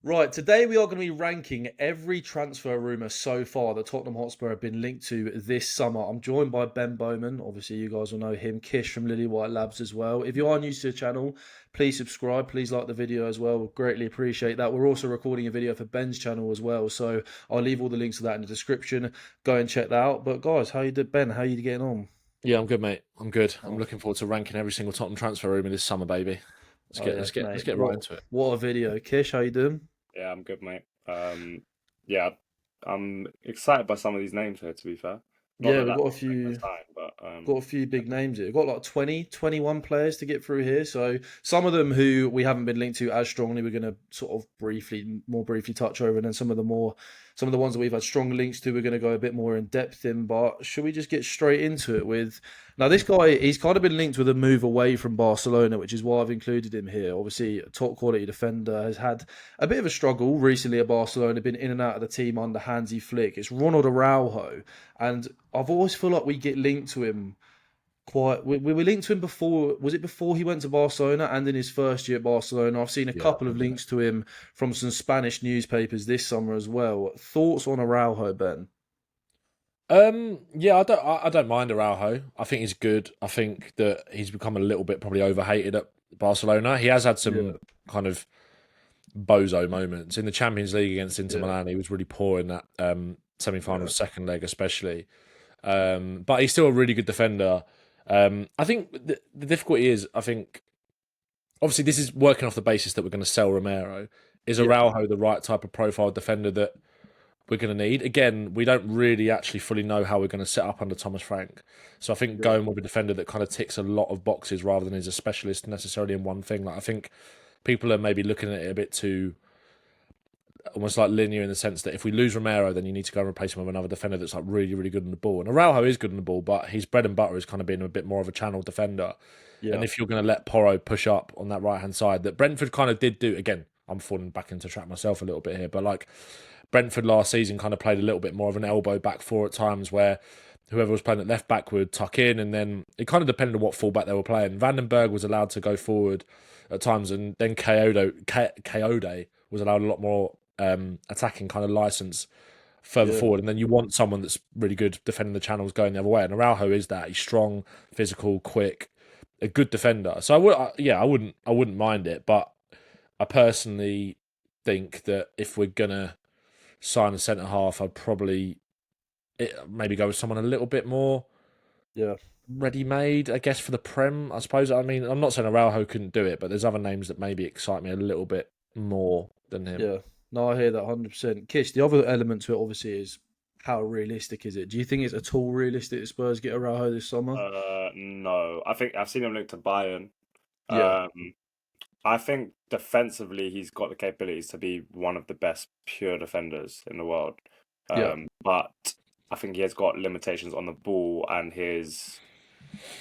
Right, today we are going to be ranking every transfer rumour so far that Tottenham Hotspur have been linked to this summer. I'm joined by Ben Bowman. Obviously, you guys will know him. Kish from Lily White Labs as well. If you are new to the channel, please subscribe. Please like the video as well. We'll greatly appreciate that. We're also recording a video for Ben's channel as well. So I'll leave all the links to that in the description. Go and check that out. But guys, how you did, Ben? How you getting on? Yeah, I'm good, mate. I'm good. I'm Oh, looking forward to ranking every single Tottenham transfer room in this summer, baby. Let's oh get let's yes, get let's mate. get right into it. What a video. Kish, how you doing? Yeah, I'm good, mate. Yeah, I'm excited by some of these names here, to be fair. Not Yeah, that we've that's got a what they're going few. to sign, but Got a few big names here. We've got like 20, 21 players to get through here. So some of them who we haven't been linked to as strongly, we're going to sort of more briefly touch over. And then some of the ones that we've had strong links to, we're going to go a bit more in depth in. But should we just get straight into it with, now this guy, he's kind of been linked with a move away from Barcelona, which is why I've included him here. Obviously, a top quality defender, has had a bit of a struggle recently at Barcelona, been in and out of the team under Hansi Flick. It's Ronald Araujo. And I've always feel like we get linked to him quite. We were linked to him before. Was it before he went to Barcelona and in his first year at Barcelona? I've seen a Yeah, couple of links to him from some Spanish newspapers this summer as well. Thoughts on Araujo, Ben? yeah, I don't mind Araujo. I think he's good. I think that he's become a little bit probably overhated at Barcelona. He has had Yeah, some kind of bozo moments in the Champions League against Inter yeah, Milan. He was really poor in that semi-final yeah, second leg, especially. But he's still a really good defender. I think the difficulty is, I think obviously this is working off the basis that we're going to sell Romero. Is yeah, Araujo the right type of profile defender that we're going to need? Again, we don't really actually fully know how we're going to set up under Thomas Frank. So I think yeah, going with a defender that kind of ticks a lot of boxes rather than is a specialist necessarily in one thing. Like I think people are maybe looking at it a bit too almost like linear in the sense that if we lose Romero, then you need to go and replace him with another defender that's like really, really good on the ball. And Araujo is good on the ball, but his bread and butter is kind of being a bit more of a channel defender. And yeah, if you're going to let Porro push up on that right hand side, that Brentford kind of did do again. I'm falling back into trap myself a little bit here, but like Brentford last season kind of played a little bit more of an elbow back four at times where whoever was playing at left back would tuck in, and then it kind of depended on what fullback they were playing. Vandenberg was allowed to go forward at times, and then Kayode was allowed a lot more attacking kind of license further yeah. forward. And then you want someone that's really good defending the channels going the other way. And Araujo is that. He's strong, physical, quick, a good defender. So I wouldn't mind it, but I personally think that if we're gonna sign a centre half, I'd probably maybe go with someone a little bit more Yeah. ready made, I guess, for the Prem. I suppose. I mean, I'm not saying Araujo couldn't do it, but there's other names that maybe excite me a little bit more than him. Yeah, no, I hear that 100%. Kish, the other element to it obviously is how realistic is it? Do you think it's at all realistic that Spurs get Araujo this summer? no, I think I've seen him linked to Bayern. Yeah, Um, I think defensively he's got the capabilities to be one of the best pure defenders in the world. yeah, But I think he has got limitations on the ball, and his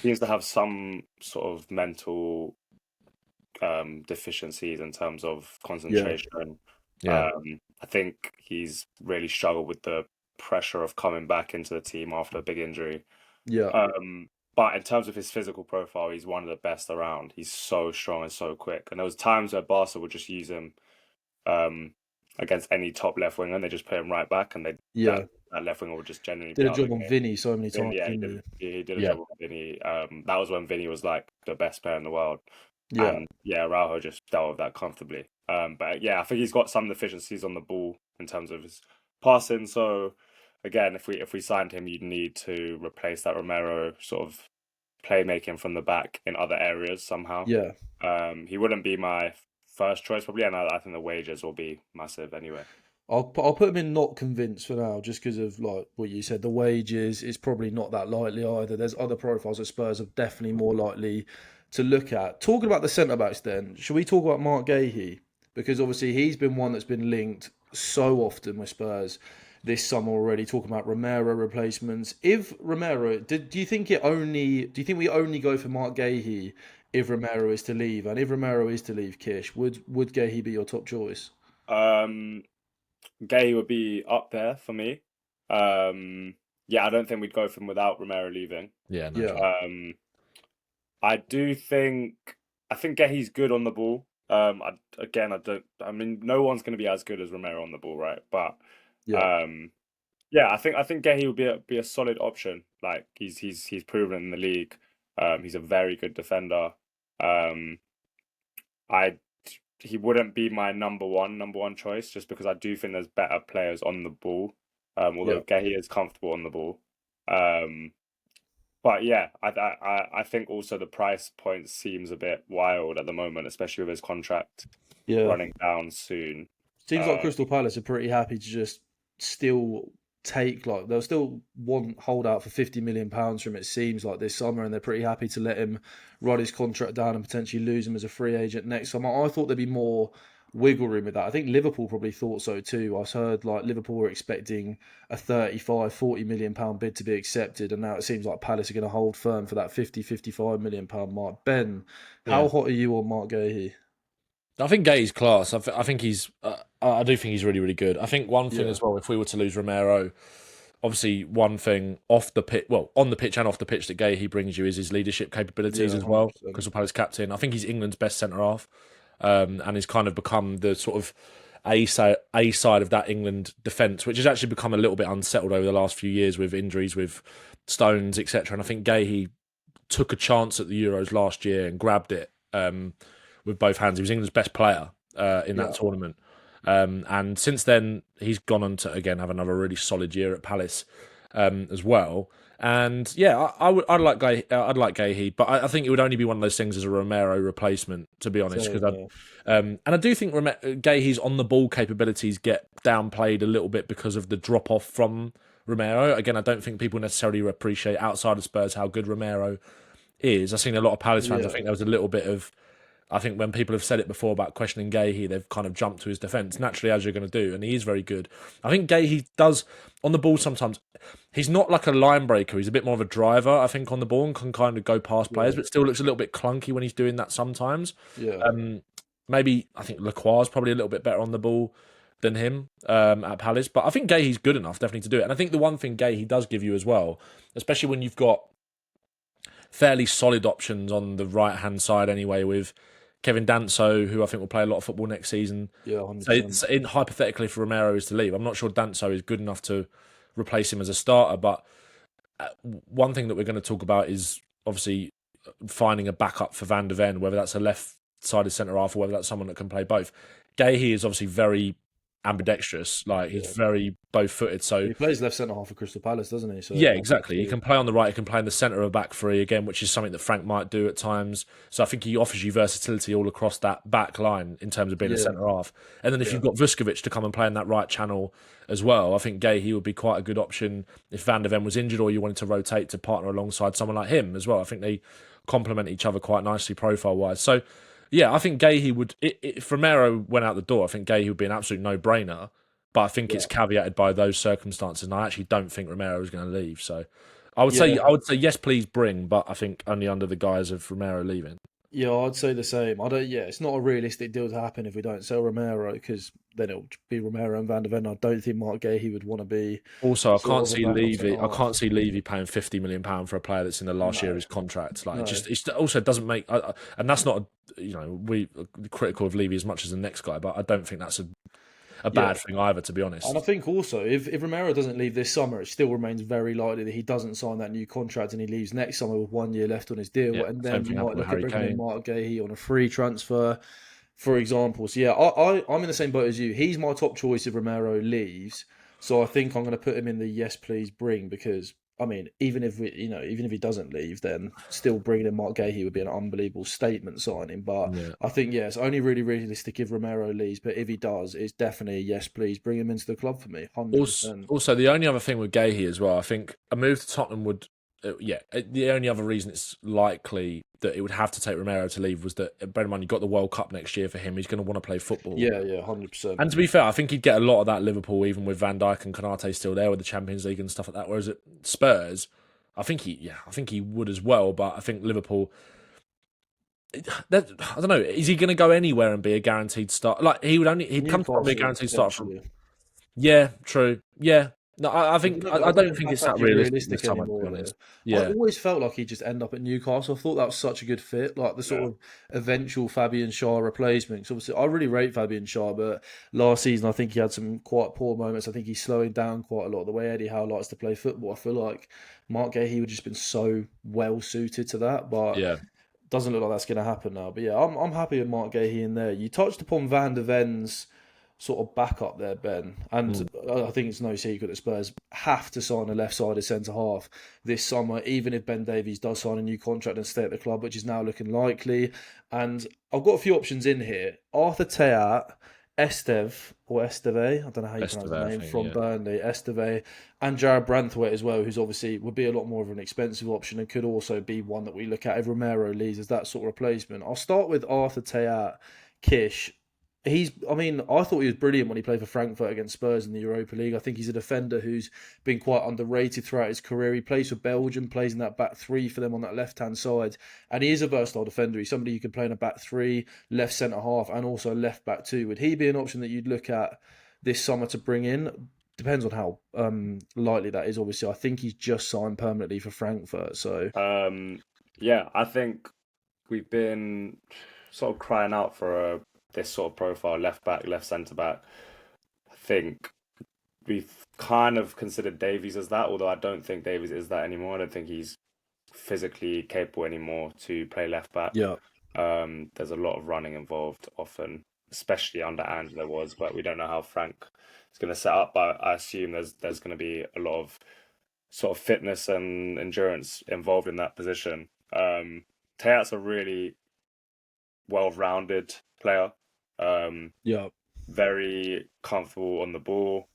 he seems to have some sort of mental deficiencies in terms of yeah, concentration. Yeah, I think he's really struggled with the pressure of coming back into the team after a big injury. yeah, But in terms of his physical profile, he's one of the best around. He's so strong and so quick. And there was times where Barca would just use him um, against any top left winger, and they just put him right back, and yeah. that left winger would just genuinely Did be a out of job the on game. Vinny so many Vin, times, yeah, didn't he did a yeah. job with Vinny. That was when Vinny was like the best player in the world. he? Yeah, And yeah, Araujo just dealt with that comfortably. But yeah, I think he's got some deficiencies on the ball in terms of his passing. So again, if we signed him, you'd need to replace that Romero sort of playmaking from the back in other areas somehow. yeah. He wouldn't be my first choice probably, and I think the wages will be massive anyway. I'll put him in not convinced for now, just because of like what you said. The wages is probably not that likely either. There's other profiles that Spurs are definitely more likely to look at. Talking about the centre backs, then should we talk about Marc Guehi? Because obviously he's been one that's been linked so often with Spurs this summer already. Talking about Romero replacements. If Romero, do you think we only go for Marc Guehi if Romero is to leave? And if Romero is to leave, Kish, would Guehi be your top choice? Um, Gay would be up there for me. Yeah, I don't think we'd go from without Romero leaving. Yeah, no Yeah, chance. Um, I do think I think Gehi's good on the ball. I don't. I mean, no one's going to be as good as Romero on the ball, right? But Yeah, um, yeah, I think Guehi would be a solid option. Like he's proven in the league. He's a very good defender. Um, I he wouldn't be my number one choice just because I do think there's better players on the ball. yeah. Although Guehi is comfortable on the ball. Um, but yeah, I think also the price point seems a bit wild at the moment, especially with his contract Yeah. running down soon. Seems like Uh, Crystal Palace are pretty happy to just still take like they'll still want hold out for £50 million from it seems like this summer, and they're pretty happy to let him run his contract down and potentially lose him as a free agent next summer. I thought there'd be more wiggle room with that. I think Liverpool probably thought so too. I heard like Liverpool were expecting a 35, £40 million bid to be accepted, and now it seems like Palace are going to hold firm for that 50, £55 million mark. Ben, how Yeah. hot are you on Marc Guehi? I think Gay's class. I think he's. I do think he's really, really good. I think one thing Yeah, as well, if we were to lose Romero, obviously one thing off the pitch, well, on the pitch and off the pitch that Gay he brings you is his leadership capabilities yeah, as well. 100%. Crystal Palace captain. I think he's England's best centre half, and he's kind of become the sort of A side of that England defence, which has actually become a little bit unsettled over the last few years with injuries, with Stones, etc. And I think Gay he took a chance at the Euros last year and grabbed it with both hands. He was England's best player in that Yeah. tournament. And since then, he's gone on to again have another really solid year at Palace as well. And yeah, I'd like Guehi, but I think it would only be one of those things as a Romero replacement, to be honest. Same, Because yeah. and I do think Guehi's on the ball capabilities get downplayed a little bit because of the drop off from Romero. Again, I don't think people necessarily appreciate outside of Spurs how good Romero is. I've seen a lot of Palace fans. I Yeah, think there was a little bit of. I think when people have said it before about questioning Guehi, they've kind of jumped to his defence naturally, as you're going to do, and he is very good. I think Guehi does on the ball sometimes. He's not like a line breaker. He's a bit more of a driver, I think, on the ball and can kind of go past players, yeah, but still looks a little bit clunky when he's doing that sometimes. yeah, Maybe I think Lacroix is probably a little bit better on the ball than him at Palace, but I think Guehi's good enough definitely to do it. And I think the one thing Guehi does give you as well, especially when you've got fairly solid options on the right hand side anyway, with Kevin Danso, who I think will play a lot of football next season. yeah, So 100%. hypothetically, for Romero is to leave, I'm not sure Danso is good enough to replace him as a starter. But one thing that we're going to talk about is obviously finding a backup for Van der Ven, whether that's a left-sided centre half or whether that's someone that can play both. Guehi is obviously very ambidextrous, like he's Yeah. very both-footed. So He plays left centre half for Crystal Palace, doesn't he? So yeah, I think exactly. He can play on the right. He can play in the centre of a back three again, which is something that Frank might do at times. So I think he offers you versatility all across that back line in terms of being a yeah, centre half. And then if yeah, you've got Vuskovic to come and play in that right channel as well, I think Guehi would be quite a good option if Van der Ven was injured or you wanted to rotate to partner alongside someone like him as well. I think they complement each other quite nicely profile wise. So yeah, I think Guehi would. If Romero went out the door, I think Guehi would be an absolute no-brainer. But I think yeah, it's caveated by those circumstances, and I actually don't think Romero is going to leave. So yeah, I would say yes, please bring, but I think only under the guise of Romero leaving. yeah. I'd say the same. I don't. Yeah, it's not a realistic deal to happen if we don't sell Romero, because then it'll be Romero and Van der Ven. I don't think Mark Guehi would want to be Also, sort of a backup centre I can't half. see Levy paying £50 million for a player that's in the last year of No, his contract. Like, no. it also doesn't make, and that's not, we critical of Levy as much as the next guy, but I don't think that's a Yeah, bad thing either, to be and I honest. think also if Romero doesn't leave this summer, it still remains very likely that he doesn't sign that new contract and he leaves next summer with 1 year left on his deal. Yeah, And same then you thing might happened with look at Harry bringing in Kane. Mark Guehi on a free transfer, for example. So yeah, I'm in the same boat as you. He's my top choice if Romero leaves. So I think I'm going to put him in the yes please bring, because I mean, even if he doesn't leave, then still bringing in Mark Guehi would be an unbelievable statement signing. But Yeah. I think, yeah, it's only really realistic if Romero leaves. But if he does, it's definitely a yes, please bring him into the club for me, Also, 100%. also, the only other thing with Guehi as well, I think a move to Tottenham would, the only other reason it's likely that it would have to take Romero to leave was that, bear in mind, you've got the World Cup next year for him. He's going to want to play football. Yeah, yeah, 100%. And to be fair, I think he'd get a lot of that Liverpool, even with Van Dijk and Konate still there with the Champions League and stuff like that. Whereas at Spurs, I think he would as well. But I think Liverpool, I don't know, is he going to go anywhere and be a guaranteed start? Like he'd come to be a Newcastle, guaranteed start from. potentially. Yeah, true. Yeah, No, I think I don't think it's that actually realistic this realistic summer, to be anymore, though. honest. I Yeah, always felt like he'd just end up at Newcastle. I thought that was such a good fit, like the Yeah. sort of eventual Fabian Schär replacement. 'Cause obviously, I really rate Fabian Schär, but last season I think he had some quite poor moments. I think he's slowing down quite a lot. The way Eddie Howe likes to play football, I feel like Marc Guehi would just been so well suited to that, but yeah, doesn't look like that's going to happen now. But yeah, I'm happy with Marc Guehi in there. You touched upon Van der Ven's sort of backup there, Ben, and mm, I think it's no secret that Spurs have to sign a left-sided centre half this summer, even if Ben Davies does sign a new contract and stay at the club, which is now looking likely. And I've got a few options in here: Arthur Teat, Esteve, I don't know how you pronounce his Estevez, I name, think. from Yeah, Burnley, Esteve, and Jared Branthwaite as well, who's obviously would be a lot more of an expensive option and could also be one that we look at if Romero leaves as that sort of replacement. I'll start with Arthur Teat, Kish. I mean, I thought he was brilliant when he played for Frankfurt against Spurs in the Europa League. I think he's a defender who's been quite underrated throughout his career. He plays for Belgium, plays in that back three for them on that left-hand side, and he is a versatile defender. He's somebody you can play in a back three, left centre half, and also left back too. Would he be an option that you'd look at this summer to bring in? Depends on how likely that is. Obviously, I think he's just signed permanently for Frankfurt. So Yeah, I think we've been sort of crying out for this sort of profile, left back, left centre back. I think we've kind of considered Davies as that, although I don't think Davies is that anymore. I don't think he's physically capable anymore to play left back. yeah, There's a lot of running involved often, especially under Ange there was, but we don't know how Frank is going to set up. But I assume there's going to be a lot of sort of fitness and endurance involved in that position. Teat's a really well-rounded player. yeah, Very comfortable on the ball,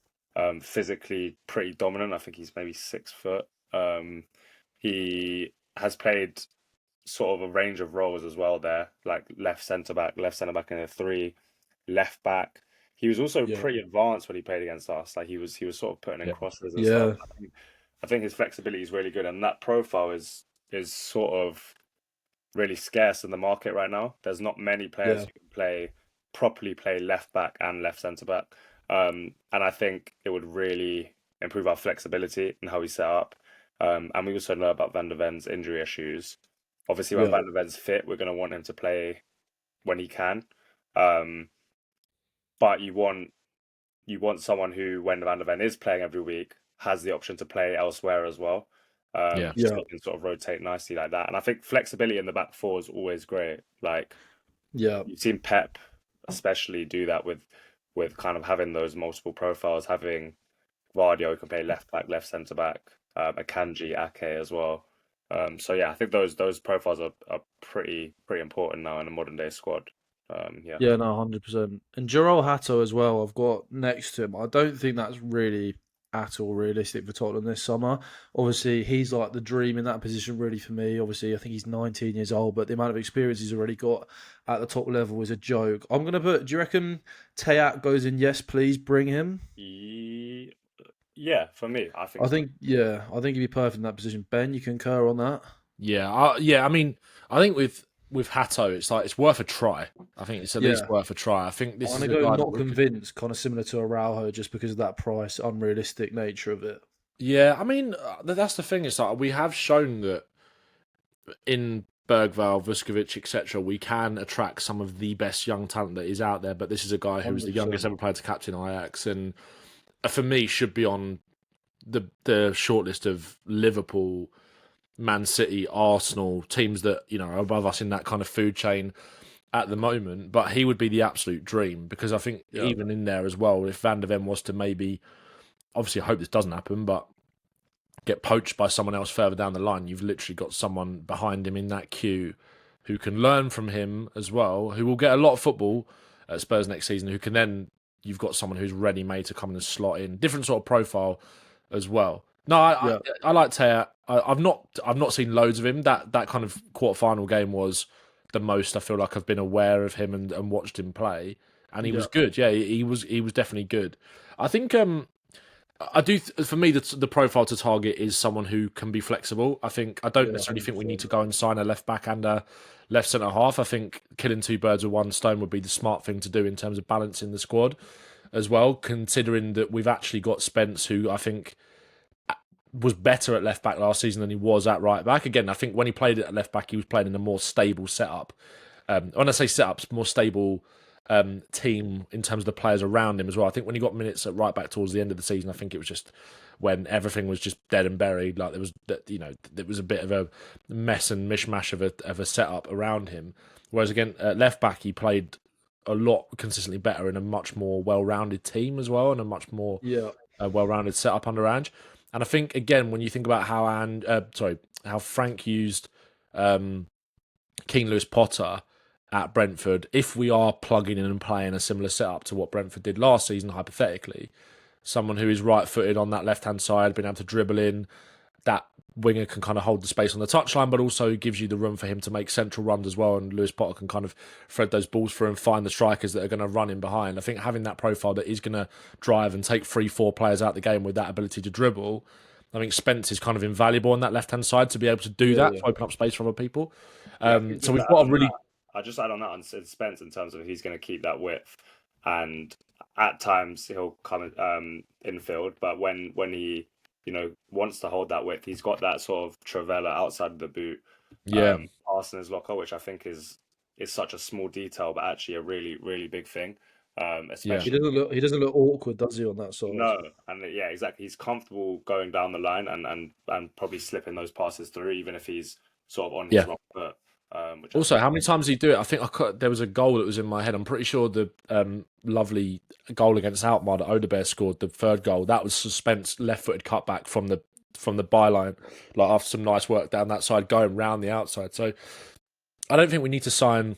physically pretty dominant. I think he's maybe 6 foot. He has played sort of a range of roles as well there, like left centre back in a three, left back. He was also yeah, pretty advanced when he played against us. Like he was sort of putting in yeah, crosses and stuff. yeah, I think his flexibility is really good, and that profile is sort of really scarce in the market right now. There's not many players yeah, who can properly play left back and left centre back. And I think it would really improve our flexibility and how we set up. And we also know about Van der Ven's injury issues. Obviously, when yeah, Van der Ven's fit, we're going to want him to play when he can. Um, but you want someone who, when Van der Ven is playing every week, has the option to play elsewhere as well. yeah, Just so yeah, you can sort of rotate nicely like that. And I think flexibility in the back four is always great. Like yeah. you've seen Pep especially do that with kind of having those multiple profiles, having Vardio who can play left back, left centre back, Akanji, Ake as well. So yeah, I think those profiles are pretty important now in a modern day squad. Yeah. Yeah, no, 100%. And Joel Hatto as well, I've got next to him. I don't think that's really at all realistic for Tottenham this summer. Obviously, he's like the dream in that position, really, for me. Obviously, I think he's 19 years old, but the amount of experience he's already got at the top level is a joke. I'm going to put, do you reckon Teat goes in, yes, please bring him? Yeah, for me, I think so. I think he'd be perfect in that position. Ben, you concur on that? yeah. I mean, I think with Hatto, it's like it's worth a try. I think it's at least Yeah. worth a try. I think I'm this going is to a go guy that not convinced, kind of similar to Araujo, just because of that price, unrealistic nature of it. Yeah, I mean that's the thing. It's like we have shown that in Bergvall, Vuskovic, etc., we can attract some of the best young talent that is out there. But this is a guy who was the youngest 100%. ever player to captain Ajax, and for me should be on the shortlist of Liverpool, Man City, Arsenal teams that are above us in that kind of food chain at the moment. But he would be the absolute dream because I think Yeah. even in there as well, if Van der Ven was to maybe, obviously I hope this doesn't happen, but get poached by someone else further down the line, you've literally got someone behind him in that queue who can learn from him as well, who will get a lot of football at Spurs next season, who can then, you've got someone who's ready made to come and slot in. Different sort of profile as well. No, Yeah. I like Teat. I've not seen loads of him. That kind of quarterfinal game was the most I feel like I've been aware of him and watched him play, and he was Yeah. good. Yeah, he was definitely good. I think I do. For me, the profile to target is someone who can be flexible. I don't Yeah. necessarily think we need 100%. to go and sign a left back and a left centre half. I think killing two birds with one stone would be the smart thing to do in terms of balancing the squad. as well, considering that we've actually got Spence, who I think was better at left back last season than he was at right back. Again, I think when he played at left back, he was playing in a more stable setup. When I say setups, more stable team in terms of the players around him as well. I think when he got minutes at right back towards the end of the season, I think it was just when everything was just dead and buried. Like there was a bit of a mess and mishmash of a setup around him. Whereas again, at left back, he played a lot consistently better in a much more well-rounded team as well, and a much more well-rounded setup under Ange. And I think again, when you think about how Frank used King Lewis Potter at Brentford, if we are plugging in and playing a similar setup to what Brentford did last season, hypothetically, someone who is right-footed on that left-hand side, being able to dribble in, that winger can kind of hold the space on the touchline, but also gives you the room for him to make central runs as well, and Lewis Potter can kind of thread those balls through and find the strikers that are going to run in behind. I think having that profile that is going to drive and take 3-4 players out the game with that ability to dribble, I think Spence is kind of invaluable on that left-hand side to be able to do that, to open up space for other people. So we've got a really... I'll just add on that on Spence in terms of he's going to keep that width, and at times he'll come infield, but when he wants to hold that width, he's got that sort of Travella outside of the boot, pass in his locker, which I think is such a small detail, but actually a really, really big thing. Especially he doesn't look awkward, does he, on that side? No, and exactly. He's comfortable going down the line and probably slipping those passes through, even if he's sort of on his wrong foot. Also, how many times did he do it? I think there was a goal that was in my head. I'm pretty sure the lovely goal against Alkmaar that Odebear scored, the third goal, that was Spence left-footed cutback from the byline, like after some nice work down that side, going round the outside. So I don't think we need to sign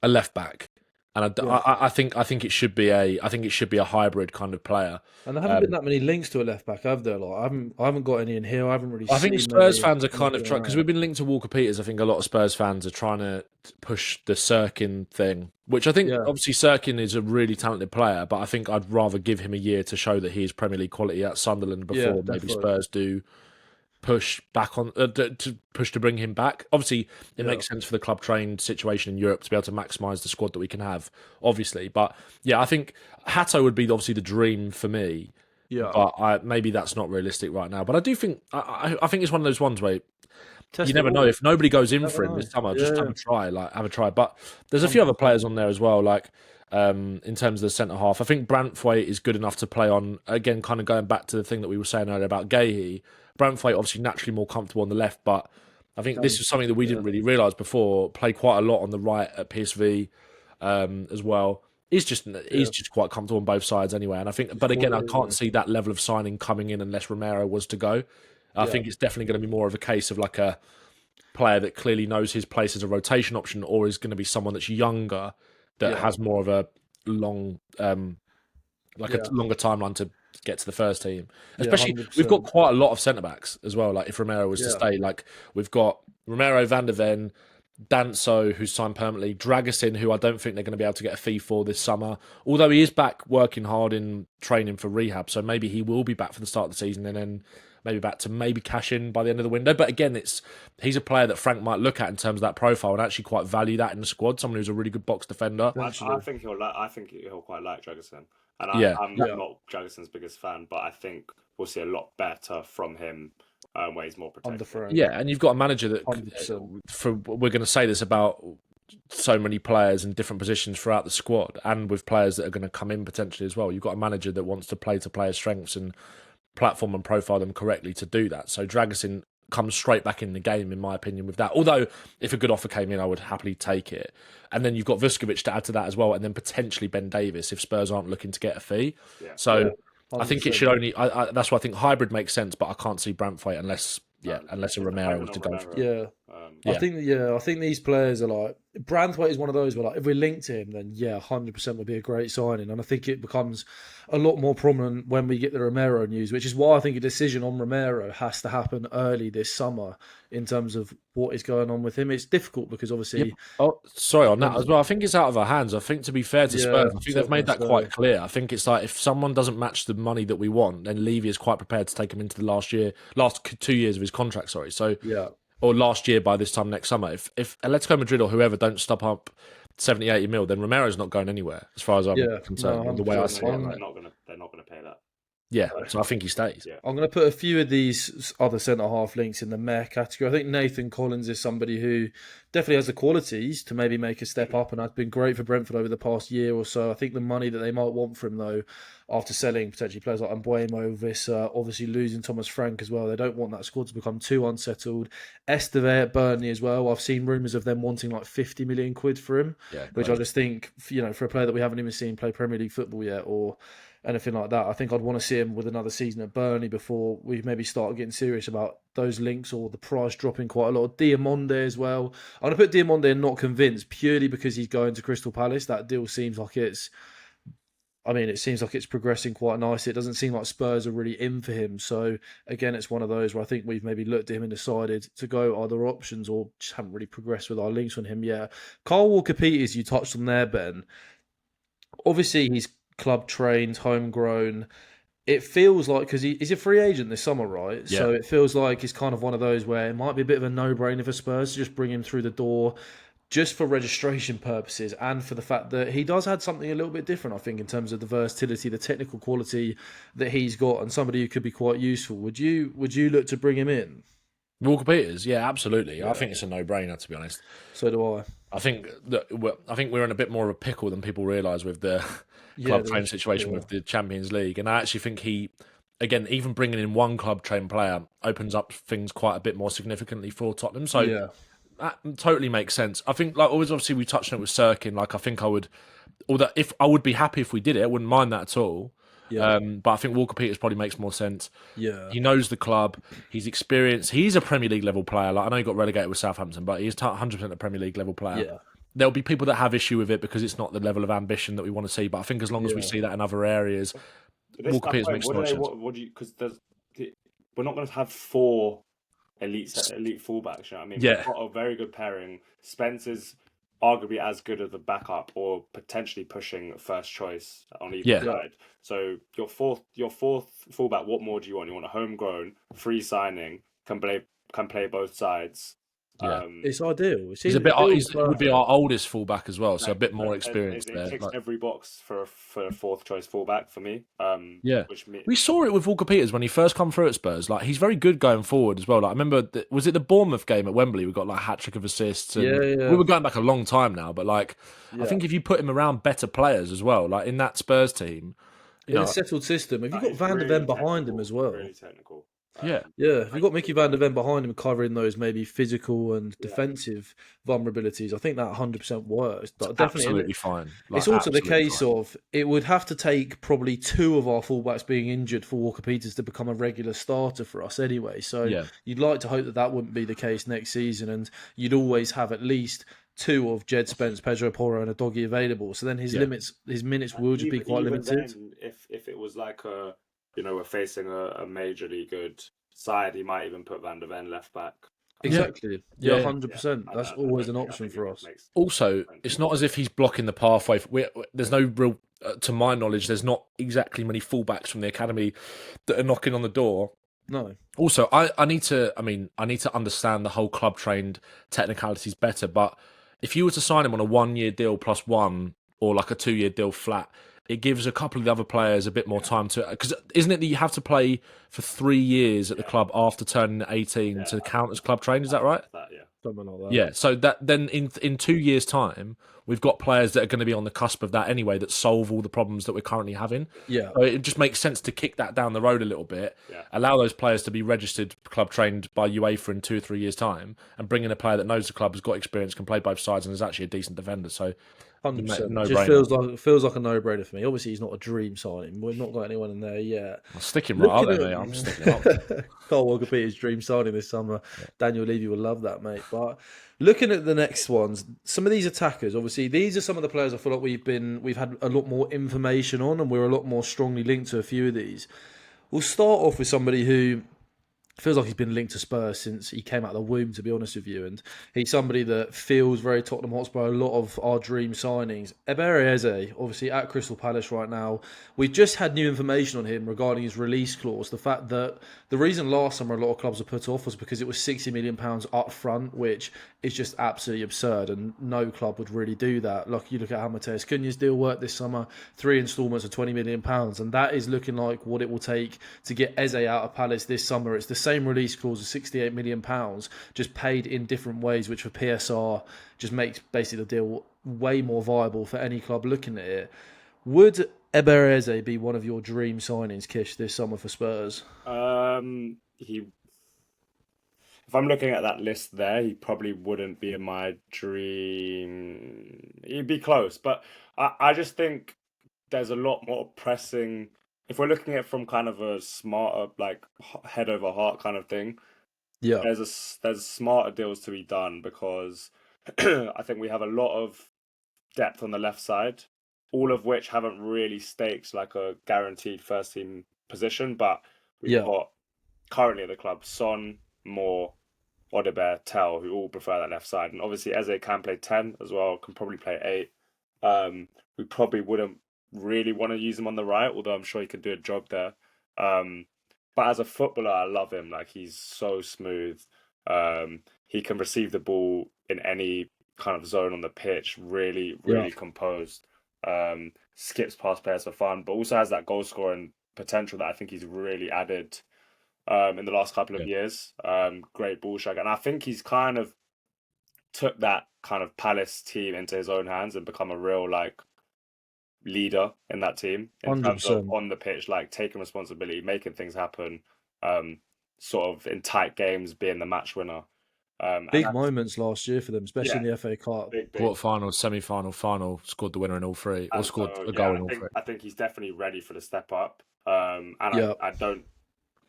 a left back, and I think it should be a hybrid kind of player. And there haven't been that many links to a left back, have there? Like I haven't got any in here. I haven't really. I think Spurs fans are kind of trying, because we've been linked to Walker Peters. I think a lot of Spurs fans are trying to push the Sirkin thing, which I think obviously Sirkin is a really talented player, but I think I'd rather give him a year to show that he is Premier League quality at Sunderland before maybe Spurs do push back on to bring him back. Obviously, it makes sense for the club trained situation in Europe to be able to maximise the squad that we can have, obviously. But I think Hatto would be obviously the dream for me. Yeah, but maybe that's not realistic right now. But I do think I think it's one of those ones where you never know. If nobody goes in for him this summer, just have a try. But there's a few other players on there as well, like in terms of the centre half. I think Branthwaite is good enough to play on, again, kind of going back to the thing that we were saying earlier about Guehi. Branthwaite obviously naturally more comfortable on the left, but I think this was something that we didn't really realise before. Played quite a lot on the right at PSV as well. He's just quite comfortable on both sides anyway. And I think, but again, I can't see that level of signing coming in unless Romero was to go. I think it's definitely going to be more of a case of like a player that clearly knows his place as a rotation option, or is going to be someone that's younger that has more of a long, a longer timeline to get to the first team. Especially, we've got quite a lot of centre backs as well. Like if Romero was to stay, like we've got Romero, Van der Ven, Danso, who's signed permanently, Dragusin, who I don't think they're going to be able to get a fee for this summer, although he is back working hard in training for rehab, so maybe he will be back for the start of the season and then maybe back to maybe cash in by the end of the window. But again, he's a player that Frank might look at in terms of that profile and actually quite value that in the squad, someone who's a really good box defender. I think he'll quite like Dragusin. And I'm not Dragusin's biggest fan, but I think we'll see a lot better from him where he's more protected. Yeah, and you've got a manager that, we're going to say this about so many players in different positions throughout the squad, and with players that are going to come in potentially as well. You've got a manager that wants to play to players' strengths and platform and profile them correctly to do that. So Dragusin comes straight back in the game, in my opinion, with that. Although, if a good offer came in, I would happily take it. And then you've got Vuskovic to add to that as well, and then potentially Ben Davis if Spurs aren't looking to get a fee. Yeah. So I think it should only... that's why I think hybrid makes sense, but I can't see Branthwaite unless a Romero was to go for it. I think these players are like... Branthwaite is one of those where, like, if we linked to him, then 100% would be a great signing. And I think it becomes a lot more prominent when we get the Romero news, which is why I think a decision on Romero has to happen early this summer in terms of what is going on with him. It's difficult because obviously... sorry on that as well. I think it's out of our hands. I think, to be fair to Spurs, I think they've made that quite clear. I think it's like if someone doesn't match the money that we want, then Levy is quite prepared to take him into the last 2 years of his contract, or last year by this time next summer. If Atletico Madrid or whoever don't step up 70, 80 mil, then Romero's not going anywhere, as far as I'm Yeah, concerned. no, The way I 100%. see it, They're like, not gonna pay that. yeah. So I think he stays. Yeah. I'm going to put a few of these other centre half links in the meh category. I think Nathan Collins is somebody who definitely has the qualities to maybe make a step up and has been great for Brentford over the past year or so. I think the money that they might want for him, though, after selling potentially players like Mbuemo, Vissa, obviously losing Thomas Frank as well, they don't want that squad to become too unsettled. Esteve at Burnley as well. I've seen rumours of them wanting like 50 million quid for him, Yeah, which crazy. I just think, for a player that we haven't even seen play Premier League football yet or anything like that, I think I'd want to see him with another season at Burnley before we maybe start getting serious about those links or the price dropping quite a lot. Diamonde as well. I'm going to put Diamonde in not convinced purely because he's going to Crystal Palace. That deal seems like it seems like it's progressing quite nicely. It doesn't seem like Spurs are really in for him. So again, it's one of those where I think we've maybe looked at him and decided to go other options or just haven't really progressed with our links on him yet. Kyle Walker-Peters, you touched on there, Ben. Obviously, he's club trained, homegrown. It feels like because he's a free agent this summer, right? Yeah. So it feels like it's kind of one of those where it might be a bit of a no-brainer for Spurs to just bring him through the door, just for registration purposes and for the fact that he does have something a little bit different, I think, in terms of the versatility, the technical quality that he's got, and somebody who could be quite useful. Would you look to bring him in? Walker Peters, yeah, absolutely. I think it's a no-brainer, to be honest. So do I. I think we're in a bit more of a pickle than people realise with the club train situation with the Champions League, and I actually think he, again, even bringing in one club trained player opens up things quite a bit more significantly for Tottenham. So that totally makes sense. I think, like always, obviously we touched on it with Sirkin. Like I think I would, although if I would be happy if we did it, I wouldn't mind that at all. Yeah. But I think Walker Peters probably makes more sense. Yeah. He knows the club. He's experienced. He's a Premier League level player. Like I know he got relegated with Southampton, but he's 100% a Premier League level player. Yeah. There'll be people that have issue with it because it's not the level of ambition that we want to see. But I think as long as we see that in other areas, Walker Peters makes more sense. What do you? Because we're not going to have 4 elite fullbacks. You know what I mean? Yeah. We've got a very good pairing. Spencer's arguably as good as a backup, or potentially pushing first choice on either side. So your fourth fullback. What more do you want? You want a homegrown, free signing, can play both sides. Yeah. It's ideal. He's a bit. He would be our oldest fullback as well, so a bit more experienced there. It ticks every box for a fourth choice fullback for me. We saw it with Walker Peters when he first come through at Spurs. Like he's very good going forward as well. Like I remember, was it the Bournemouth game at Wembley? We got like a hat trick of assists. And we were going back a long time now, but like I think if you put him around better players as well, like in that Spurs team, in a settled system, if you've got Van der Ven behind him as well, really technical. Yeah, if you've got Mickey Van der Ven behind him covering those maybe physical and defensive vulnerabilities, I think that 100% works. But definitely, absolutely fine. Like, it's also the case of it would have to take probably 2 of our fullbacks being injured for Walker Peters to become a regular starter for us anyway. So you'd like to hope that wouldn't be the case next season, and you'd always have at least 2 of Jed Spence, Pedro Porro, and a doggy available. So then his minutes will just be quite limited. Then, if it was like we're facing a majorly good side, he might even put Van der Ven left back. Exactly. 100%. That's always an option for us. Also, it's not as if he's blocking the pathway. There's no real, to my knowledge, there's not exactly many fullbacks from the academy that are knocking on the door. No. Also, I need to understand the whole club trained technicalities better. But if you were to sign him on a 1-year deal plus 1 or like a 2-year deal flat, it gives a couple of the other players a bit more time to... Because isn't it that you have to play for 3 years at the club after turning 18 to count as club trained? Is that right? Something like that. Yeah, so that then in 2 years' time, we've got players that are going to be on the cusp of that anyway that solve all the problems that we're currently having. Yeah. So it just makes sense to kick that down the road a little bit, allow those players to be registered club trained by UEFA in 2 or 3 years' time, and bring in a player that knows the club, has got experience, can play both sides, and is actually a decent defender. So 100%. No Just feels like a no-brainer for me. Obviously, he's not a dream signing. We've not got anyone in there yet. I'll stick him right up there, mate. I'm sticking up. Kyle Walker-Peters' dream signing this summer. Yeah. Daniel Levy will love that, mate. But looking at the next ones, some of these attackers, obviously, these are some of the players I feel like we've had a lot more information on, and we're a lot more strongly linked to a few of these. We'll start off with somebody who feels like he's been linked to Spurs since he came out of the womb, to be honest with you. And he's somebody that feels very Tottenham Hotspur. A lot of our dream signings. Eberechi Eze, obviously at Crystal Palace right now. We've just had new information on him regarding his release clause. The fact that the reason last summer a lot of clubs were put off was because it was £60 million up front, which is just absolutely absurd. And no club would really do that. Like you look at how Mateus Cunha's deal worked this summer, 3 instalments of £20 million. And that is looking like what it will take to get Eze out of Palace this summer. It's the same release clause of £68 million, just paid in different ways, which for PSR just makes basically the deal way more viable for any club looking at it. Would Eberechi be one of your dream signings, Kish, this summer for Spurs? He, if I'm looking at that list there, he probably wouldn't be in my dream. He'd be close, but I just think there's a lot more pressing. If we're looking at it from kind of a smarter, like head over heart kind of thing, Yeah, there's smarter deals to be done because I think we have a lot of depth on the left side, all of which haven't really staked like a guaranteed first team position, but we've yeah, got currently at the club Son, Moore, Odobert, Tell, who all prefer that left side, and obviously Eze can play 10 as well, can probably play 8. We probably wouldn't really want to use him on the right, although I'm sure he could do a job there. But as a footballer, I love him. Like he's so smooth. He can receive the ball in any kind of zone on the pitch. Really, yeah. really composed. Skips past players for fun, but also has that goal scoring potential that I think he's really added in the last couple of Yeah. years. Great ball striker, and I think he's kind of took that kind of Palace team into his own hands and become a real like leader in that team in terms of 100%. on the pitch, like taking responsibility, making things happen, sort of in tight games, being the match winner. And Big that's, moments last year for them, especially yeah, in the FA Cup. big. Quarterfinal, semi-final, final, scored the winner in all three, or And scored so a yeah, goal in all three. I think he's definitely ready for the step up. And Yeah, I don't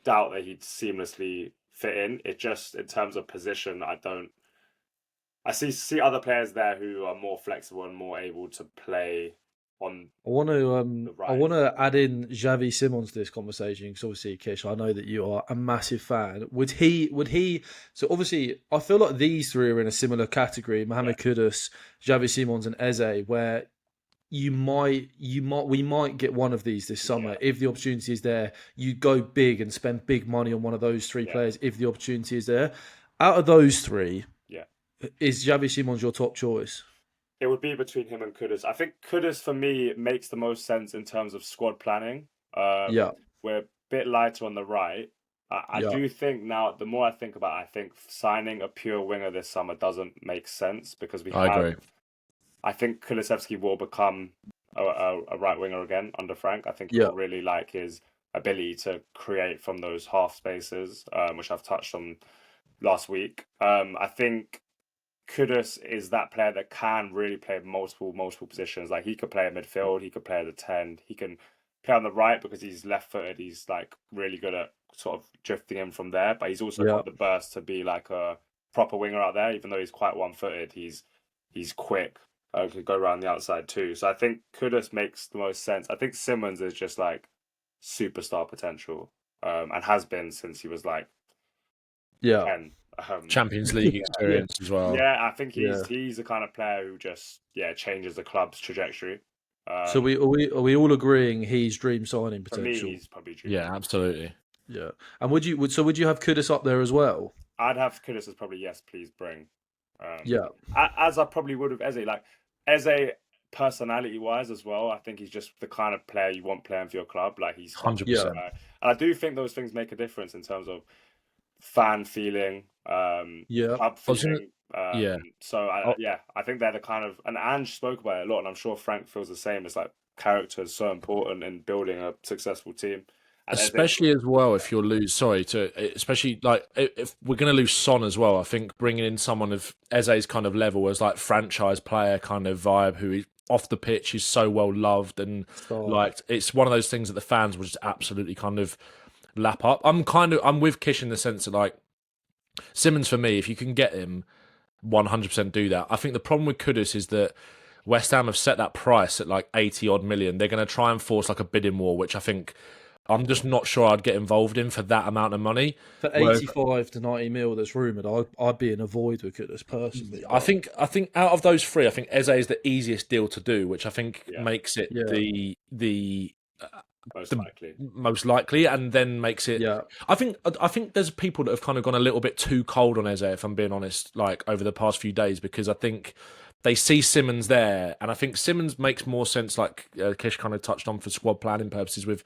doubt that he'd seamlessly fit in. It just in terms of position, I see other players there who are more flexible and more able to play on the I right. want to add in Xavi Simons to this conversation because obviously, Kish, I know that you are a massive fan. Would he? So obviously, I feel like these three are in a similar category: Yeah, Mohamed Kudus, Xavi Simons, and Eze, where we might get one of these this yeah, summer if the opportunity is there. You go big and spend big money on one of those three yeah, players if the opportunity is there. Out of those three, yeah. is Xavi Simons your top choice? It would be between him and Kudus. I think Kudus for me makes the most sense in terms of squad planning. Yeah, We're a bit lighter on the right. I yeah, do think now, the more I think about it, I think signing a pure winger this summer doesn't make sense because we I have. agree. I think Kulusevski will become a right winger again under Frank. I think yeah. he'll really like his ability to create from those half spaces, which I've touched on last week. I think Kudus is that player that can really play multiple positions. Like he could play a midfield, he could play the 10, he can play on the right because he's left-footed. He's like really good at sort of drifting in from there, but he's also Yeah, got the burst to be like a proper winger out there. Even though he's quite one-footed, he's quick. Could go around the outside too. So I think Kudus makes the most sense. I think Simmons is just like superstar potential, and has been since he was like yeah, 10. Champions League yeah, experience as well. Yeah, I think yeah. he's the kind of player who just changes the club's trajectory. So Um, we all agreeing he's dream signing for me, potential? he's probably dream. Yeah, absolutely. Yeah. And would you have Kudus up there as well? I'd have Kudus as probably yes, please bring. Yeah, As I probably would with Eze. Like Eze, personality wise as well, I think he's just the kind of player you want playing for your club. Like he's humble, yeah, 100%. and I do think those things make a difference in terms of fan feeling, yeah. club I was gonna, feeling. yeah. So Oh, yeah, I think they're the kind of, and Ange spoke about it a lot, and I'm sure Frank feels the same. It's like character is so important in building a successful team, and Eze, especially as well if you're lose. Sorry to, especially like if we're going to lose Son as well. I think bringing in someone of Eze's kind of level as like franchise player kind of vibe, who is off the pitch is so well loved and Star. liked. It's one of those things that the fans will just absolutely kind of lap up. I'm with Kish in the sense that like Simmons for me, if you can get him, 100% do that. I think the problem with Kudus is that West Ham have set that price at like 80 odd million. They're going to try and force like a bidding war, which I think I'm just not sure I'd get involved in for that amount of money. For Whereas 85 to 90 mil that's rumoured, I'd be in a void with Kudus personally. I think out of those three, I think Eze is the easiest deal to do, which I think makes it the most likely, and then makes it. Yeah. I think there's people that have kind of gone a little bit too cold on Eze, if I'm being honest, like over the past few days, because I think they see Simmons there, and I think Simmons makes more sense, like Kish kind of touched on, for squad planning purposes with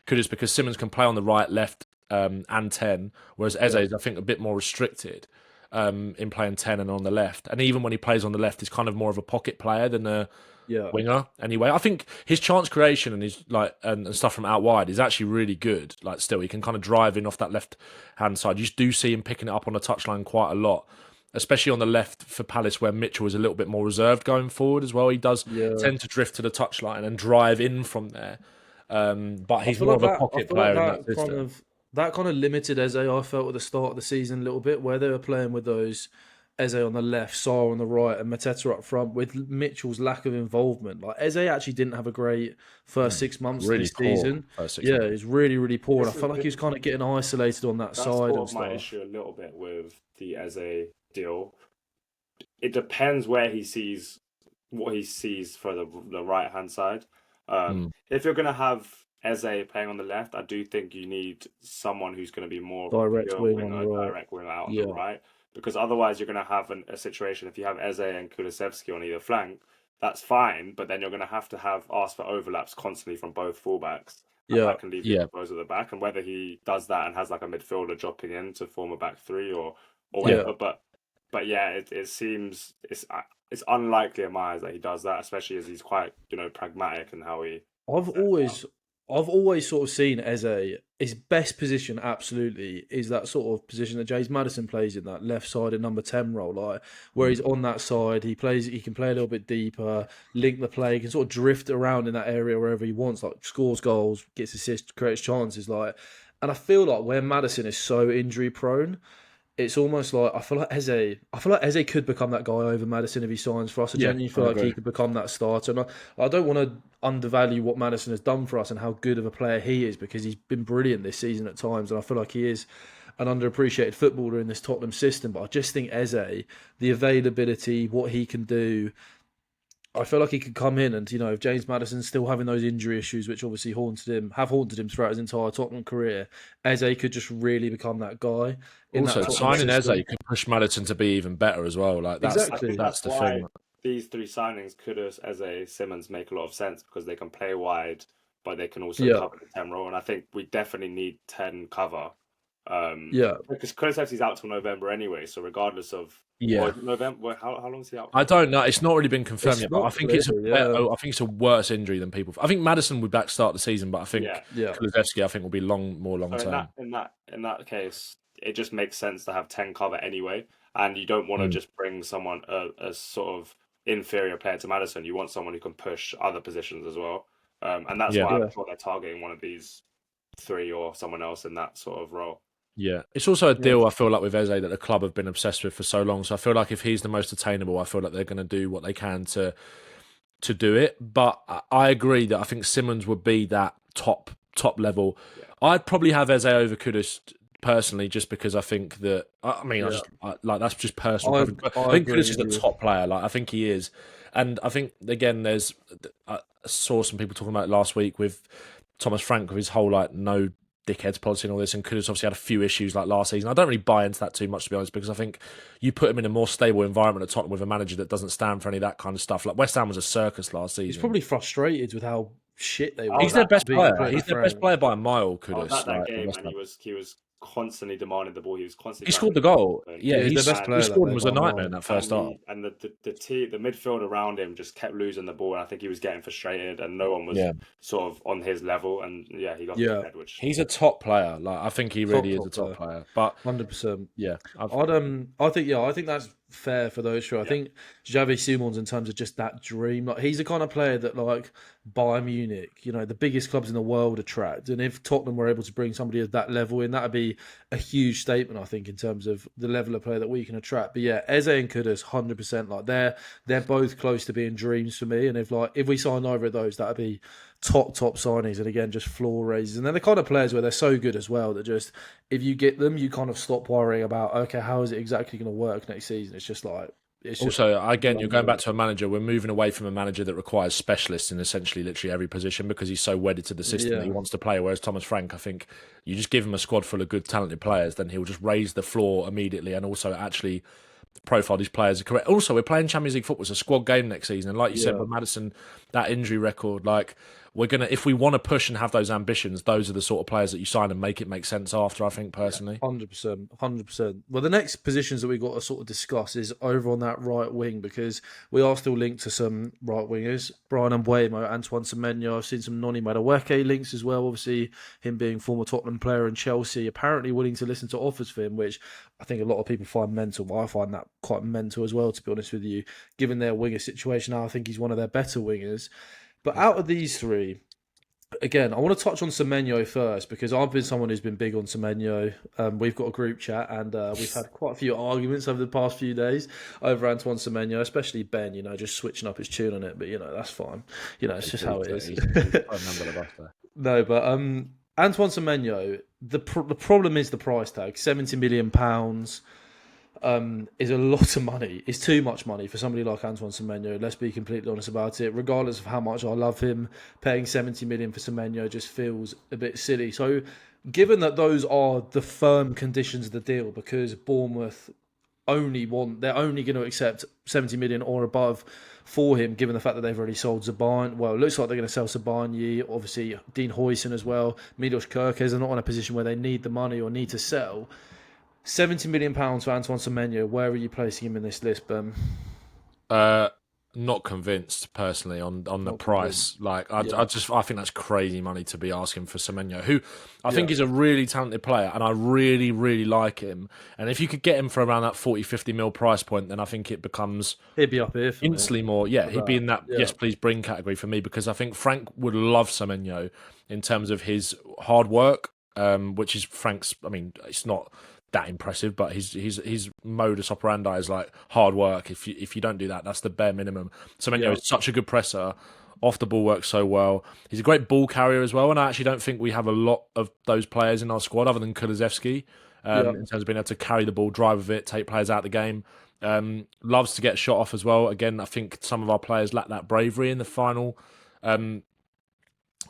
Kudus, because Simmons can play on the right, left, and 10, whereas Eze is, I think, a bit more restricted in playing 10 and on the left. And even when he plays on the left, he's kind of more of a pocket player than a winger anyway. I think his chance creation and his and stuff from out wide is actually really good. Like, still, he can kind of drive in off that left hand side. You do see him picking it up on the touchline quite a lot, especially on the left for Palace, where Mitchell is a little bit more reserved going forward as well. He does tend to drift to the touchline and drive in from there. But he's more of a pocket player in that system. That kind of limited Eze, I felt, at the start of the season a little bit, where they were playing with those Eze on the left, Sarr on the right, and Mateta up front, with Mitchell's lack of involvement. Like, Eze actually didn't have a great first 6 months of this season. Yeah, he's really, really poor. And I felt like he was kind of getting isolated on that side. That's my issue a little bit with the Eze deal. It depends where he sees what he sees for the right hand side. If you're going to have Eze playing on the left, I do think you need someone who's going to be more direct wing winger, on the right. direct winger out on the right, because otherwise you're going to have a situation, if you have Eze and Kulusevski on either flank, that's fine, but then you're going to have ask for overlaps constantly from both fullbacks. That can leave those at the back, and whether he does that and has like a midfielder dropping in to form a back three or whatever, but it seems it's unlikely in my eyes that he does that, especially as he's quite pragmatic in how he. I've always sort of seen Eze, his best position absolutely is that sort of position that James Maddison plays in, that left side number 10 role, like where he's on that side, he can play a little bit deeper, link the play, he can sort of drift around in that area wherever he wants, like scores goals, gets assists, creates chances, like. And I feel like where Maddison is so injury prone, it's almost like I feel like Eze could become that guy over Maddison if he signs for us. I genuinely feel like he could become that starter. And I don't want to undervalue what Maddison has done for us and how good of a player he is, because he's been brilliant this season at times, and I feel like he is an underappreciated footballer in this Tottenham system. But I just think Eze, the availability, what he can do, I feel like he could come in and, if James Maddison's still having those injury issues, which obviously have haunted him throughout his entire Tottenham career, Eze could just really become that guy. Also, signing Eze could push Maddison to be even better as well. Like that's the thing. These three signings, Kudus, Eze, Simmons, make a lot of sense because they can play wide, but they can also cover the 10 role. And I think we definitely need 10 cover. Because Kulusevski's out till November anyway, so regardless of November, how long is he out for? I don't know. It's not really been confirmed yet, but I think it's a worse injury than people. I think Maddison will be back start the season, but I think Kulusevski, I think, will be more long term. In that case, it just makes sense to have 10 cover anyway, and you don't want to just bring someone a sort of inferior player to Maddison. You want someone who can push other positions as well, and that's why I'm sure they're targeting one of these three or someone else in that sort of role. Yeah, it's also a deal I feel like with Eze that the club have been obsessed with for so long. So I feel like if he's the most attainable, I feel like they're going to do what they can to do it. But I agree that I think Simmons would be that top level. Yeah. I'd probably have Eze over Kudus personally, just because I think that that's just personal. I think Kudus is a top player. Like I think he is, and I think again, I saw some people talking about it last week with Thomas Frank with his whole no dickheads policy and all this, and Kudus obviously had a few issues like last season. I don't really buy into that too much, to be honest, because I think you put him in a more stable environment at Tottenham with a manager that doesn't stand for any of that kind of stuff. Like West Ham was a circus last season. He's probably frustrated with how shit they were. He's their best player. He's their best player by a mile, Kudus. That game, and he was constantly demanding the ball. He was constantly. He scored the goal. Yeah, he's the best player. He scored and was a nightmare in that first half. And the midfield around him just kept losing the ball, and I think he was getting frustrated, and no one was sort of on his level. And he got the head, which he's a top player. Like I think he really is a top player. But 100%. Yeah, I think that's fair for those two. I think Xavi Simons, in terms of just that dream, like he's the kind of player that like Bayern Munich, the biggest clubs in the world attract. And if Tottenham were able to bring somebody of that level in, that'd be a huge statement, I think, in terms of the level of player that we can attract. But yeah, Eze and Kudus, 100%. Like they're both close to being dreams for me. And if we sign either of those, that'd be top signings, and again, just floor raisers. And they're the kind of players where they're so good as well that just if you get them, you kind of stop worrying about, okay, how is it exactly going to work next season? It's just like it's just Also, again, you're going back to a manager. We're moving away from a manager that requires specialists in essentially literally every position because he's so wedded to the system that he yeah, wants to play. Whereas Thomas Frank, I think you just give him a squad full of good, talented players, then he'll just raise the floor immediately and also actually profile these players are correct. Also, we're playing Champions League football. It's a squad game next season. And like you said, yeah. with Maddison, that injury record, like we're gonna, if we want to push and have those ambitions, those are the sort of players that you sign and make it make sense after. I think personally. 100%, 100%. Well, the next positions that we got to sort of discuss is over on that right wing because we are still linked to some right wingers. Brian Mbeumo, Antoine Semenyo. I've seen some Noni Madueke links as well. Obviously, him being former Tottenham player and Chelsea, apparently willing to listen to offers for him, which I think a lot of people find mental. I find that quite mental as well, to be honest with you. Given their winger situation now, I think he's one of their better wingers. But out of these three, again, I want to touch on Semenyo first because I've been someone who's been big on Semenyo. We've got a group chat and we've had quite a few arguments over the past few days over Antoine Semenyo, especially Ben, just switching up his tune on it. But, that's fine. It's just how it is. No, but Antoine Semenyo, the problem is the price tag, £70 million. Is a lot of money. It's too much money for somebody like Antoine Semenyo. Let's be completely honest about it. Regardless of how much I love him, paying 70 million for Semenyo just feels a bit silly. So, given that those are the firm conditions of the deal, because Bournemouth they're only going to accept 70 million or above for him, given the fact that they've already sold Zabine. Well, it looks like they're going to sell Zabine, obviously Dean Huijsen as well. Milos Kerkez are not in a position where they need the money or need to sell. £70 million for Antoine Semenyo. Where are you placing him in this list, Ben? Not convinced personally on the Not price. convinced. Like Yeah. I think that's crazy money to be asking for Semenyo, who I Yeah. think is a really talented player, and I really really like him. And if you could get him for around that 40-50 mil price point, then I think it becomes He'd be up here for me. instantly more. Yeah, For he'd be that. in that Yeah. yes please bring category for me because I think Frank would love Semenyo in terms of his hard work, which is Frank's. I mean, it's not that impressive, but his modus operandi is like hard work. If you don't do that, that's the bare minimum. Semenyo is such a good presser. Off the ball works so well. He's a great ball carrier as well, and I actually don't think we have a lot of those players in our squad other than Kulusevski Yeah. in terms of being able to carry the ball, drive with it, take players out of the game. Loves to get shot off as well. Again, I think some of our players lack that bravery in the final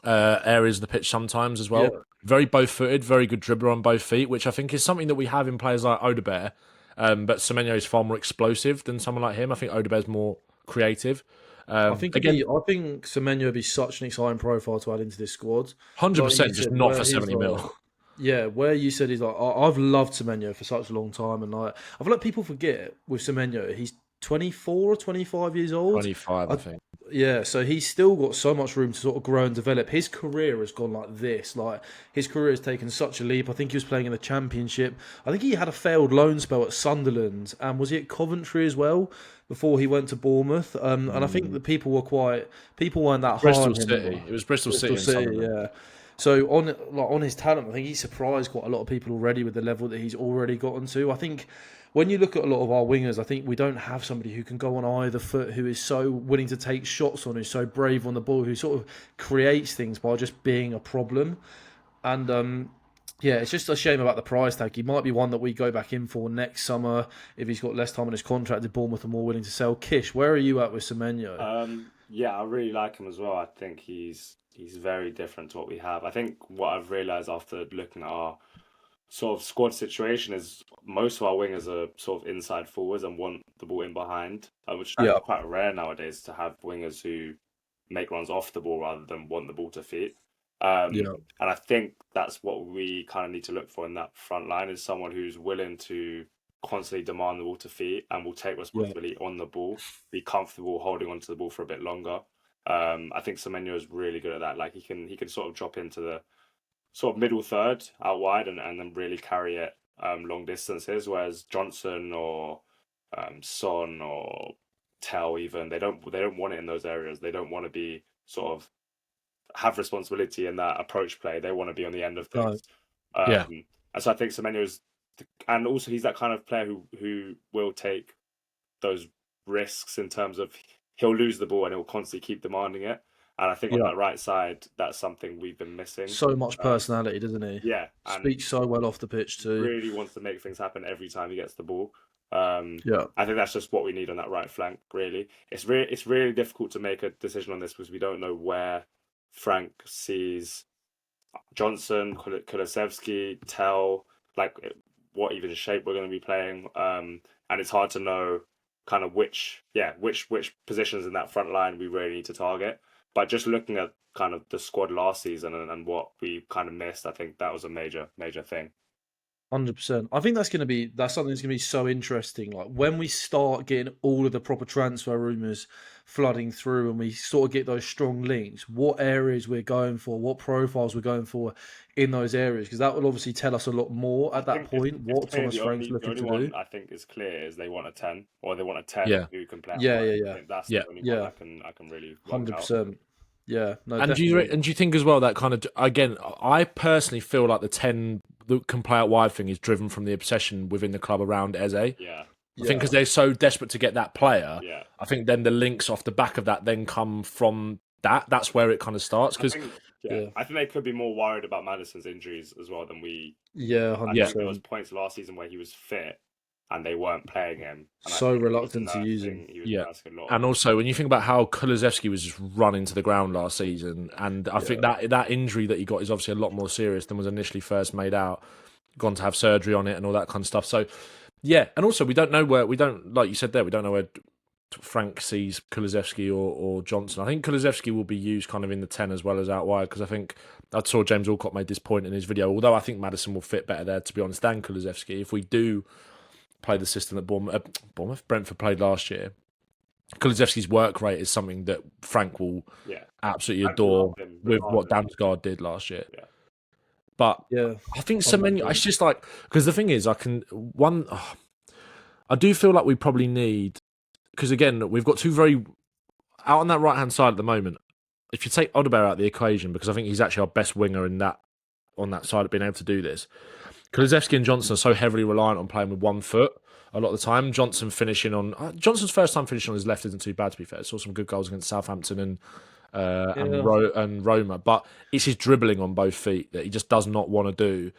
areas of the pitch sometimes as well. Yeah. Very both-footed, very good dribbler on both feet, which I think is something that we have in players like Odebear. But Semenyo is far more explosive than someone like him. I think Odebear's more creative. I think Again, I think Semenyo would be such an exciting profile to add into this squad. Like you 100%, just said, not where for he's 70 like, mil. yeah, where you said he's like, I've loved Semenyo for such a long time, and like I feel like people forget with Semenyo, he's 24 or 25 years old. 25, I think. Yeah, so he's still got so much room to sort of grow and develop. His career has gone like this. Like his career has taken such a leap. I think he was playing in the Championship. I think he had a failed loan spell at Sunderland, and was he at Coventry as well before he went to Bournemouth? And I think the people weren't that hard Bristol on him. City. It was Bristol City and Sunderland. Yeah. So on his talent, I think he's surprised quite a lot of people already with the level that he's already gotten to. I think when you look at a lot of our wingers, I think we don't have somebody who can go on either foot, who is so willing to take shots on, who's so brave on the ball, who sort of creates things by just being a problem. And yeah, it's just a shame about the price tag. He might be one that we go back in for next summer if he's got less time on his contract. If Bournemouth are more willing to sell. Kish, where are you at with Semenyo? Yeah, I really like him as well. I think he's very different to what we have. I think what I've realised after looking at our sort of squad situation is most of our wingers are sort of inside forwards and want the ball in behind, which is Yeah, actually quite rare nowadays to have wingers who make runs off the ball rather than want the ball to feet. yeah, And I think that's what we kind of need to look for in that front line is someone who's willing to constantly demand the ball to feet and will take yeah, responsibility on the ball, be comfortable holding onto the ball for a bit longer. I think Semenyo is really good at that. Like he can sort of drop into the sort of middle third out wide and then really carry it long distances. Whereas Johnson or Son or Tell even they don't want it in those areas. They don't want to be sort of have responsibility in that approach play. They want to be on the end of no, things. Yeah. And so I think Semenyo is, and also he's that kind of player who will take those risks in terms of he'll lose the ball and he'll constantly keep demanding it. And I think on Yeah. that right side, that's something we've been missing. So much personality, doesn't he? Yeah, and Speaks so well off the pitch too. really wants to make things happen every time he gets the ball. Yeah. I think that's just what we need on that right flank. Really, it's really difficult to make a decision on this because we don't know where Frank sees Johnson, Kulusevski, Tell, like what even shape we're going to be playing. And it's hard to know kind of which positions in that front line we really need to target. But just looking at kind of the squad last season and what we kind of missed, I think that was a major thing. 100%. I think that's something that's going to be so interesting. Like when we start getting all of the proper transfer rumours flooding through and we sort of get those strong links, what areas we're going for, what profiles we're going for in those areas, because that will obviously tell us a lot more at that point what Clear, Thomas Frank's the looking only to one do. I think is clear is they want a 10 or they want a 10 Yeah. who can play. Yeah, I think that's Yeah. the only Yeah. one I can really work out. 100%. Yeah, no, And definitely. do you think as well that kind of, again, I personally feel like the 10 that can play out wide thing is driven from the obsession within the club around Eze. Yeah. I think because they're so desperate to get that player, Yeah. I think then the links off the back of that then come from that. That's where it kind of starts. Because I think they could be more worried about Madison's injuries as well than we. Yeah, I 100%. think there was points last season where he was fit and they weren't playing him. And So I think reluctant to use him. He was nursing a lot. And also, when you think about how Kulusevski was just run into the ground last season, and I think that injury that he got is obviously a lot more serious than was initially first made out. Gone to have surgery on it and all that kind of stuff. So, yeah. And also, we don't know where, like you said there, we don't know where Frank sees Kulusevski or Johnson. I think Kulusevski will be used kind of in the 10 as well as out wide, because I think I saw James Alcott made this point in his video, although I think Maddison will fit better there, to be honest, than Kulusevski. If we do play the system that Brentford played last year, Kulusevski's work rate is something that Frank will absolutely adore with what Damsgaard did last year. Yeah. But Yeah, I think Semenyo, it's just like, because the thing is, I do feel like we probably need, because again, we've got two very, out on that right-hand side at the moment, if you take Odegaard out of the equation, because I think he's actually our best winger on that side of being able to do this, Kulusevski and Johnson are so heavily reliant on playing with 1 foot a lot of the time. Johnson's first time finishing on his left isn't too bad, to be fair. Saw some good goals against Southampton and Roma, but it's his dribbling on both feet that he just does not want to do.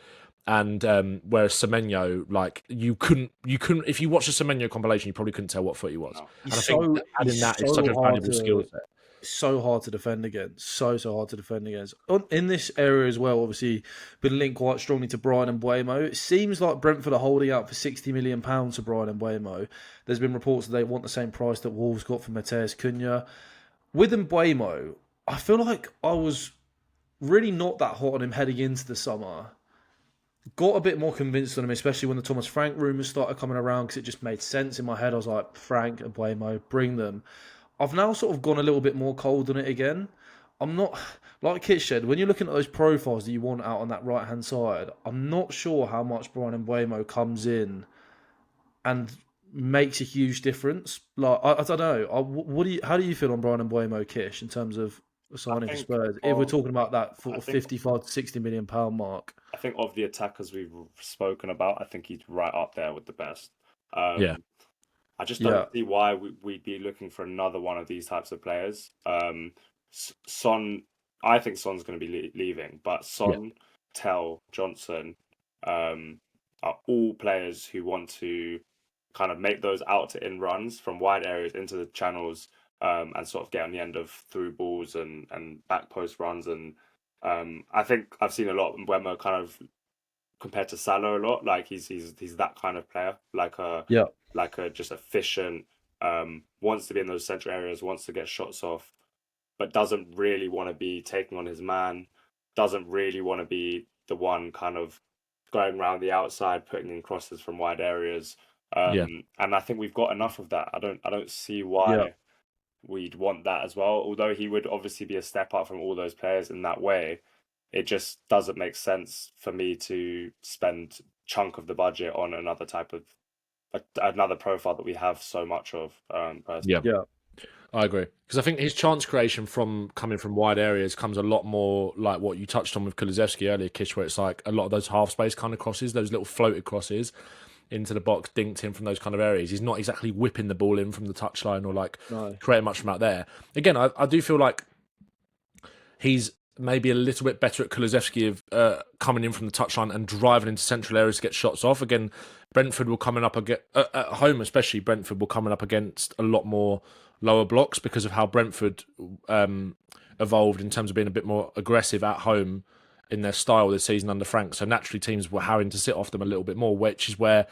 And whereas Semenyo, like you couldn't if you watch a Semenyo compilation, you probably couldn't tell what foot he was. No. And I think adding that is such a valuable skill set. So hard to defend against. So hard to defend against. In this area as well, obviously, been linked quite strongly to Brian Mbeumo. It seems like Brentford are holding out for £60 million to Brian Mbeumo. There's been reports that they want the same price that Wolves got for Mateus Cunha. With Mbeumo, I feel like I was really not that hot on him heading into the summer. Got a bit more convinced on him, especially when the Thomas Frank rumours started coming around, because it just made sense in my head. I was like, Frank and Mbeumo, bring them. I've now sort of gone a little bit more cold on it again. I'm not, like Kish said, when you're looking at those profiles that you want out on that right-hand side, I'm not sure how much Brian Mbeumo comes in and makes a huge difference. Like, I don't know. How do you feel on Brian Mbeumo, Kish, in terms of signing for Spurs? If we're talking about that sort of 55 to 60 million pound mark. I think of the attackers we've spoken about, I think he's right up there with the best. I just don't see why we'd be looking for another one of these types of players. Son, I think Son's going to be leaving, but Son, Tell, Johnson are all players who want to kind of make those out to in runs from wide areas into the channels and sort of get on the end of through balls and back post runs. And I think I've seen a lot of Mbeumo kind of compared to Salah a lot. Like he's that kind of player, like a just efficient, wants to be in those central areas, wants to get shots off, but doesn't really want to be taking on his man, doesn't really want to be the one kind of going around the outside, putting in crosses from wide areas. And I think we've got enough of that. I don't see why we'd want that as well. Although he would obviously be a step up from all those players in that way, it just doesn't make sense for me to spend chunk of the budget on another type of another profile that we have so much of. Personally. I agree, because I think his chance creation from coming from wide areas comes a lot more like what you touched on with Kulusevski earlier, Kish, where it's like a lot of those half space kind of crosses, those little floated crosses into the box, dinked in from those kind of areas. He's not exactly whipping the ball in from the touchline or creating much from out there. Again, I do feel like he's maybe a little bit better at Kulusevski of coming in from the touchline and driving into central areas to get shots off. Again, Brentford will coming up against at home, especially Brentford will coming up against a lot more lower blocks because of how Brentford evolved in terms of being a bit more aggressive at home in their style this season under Frank. So naturally, teams were having to sit off them a little bit more, which is where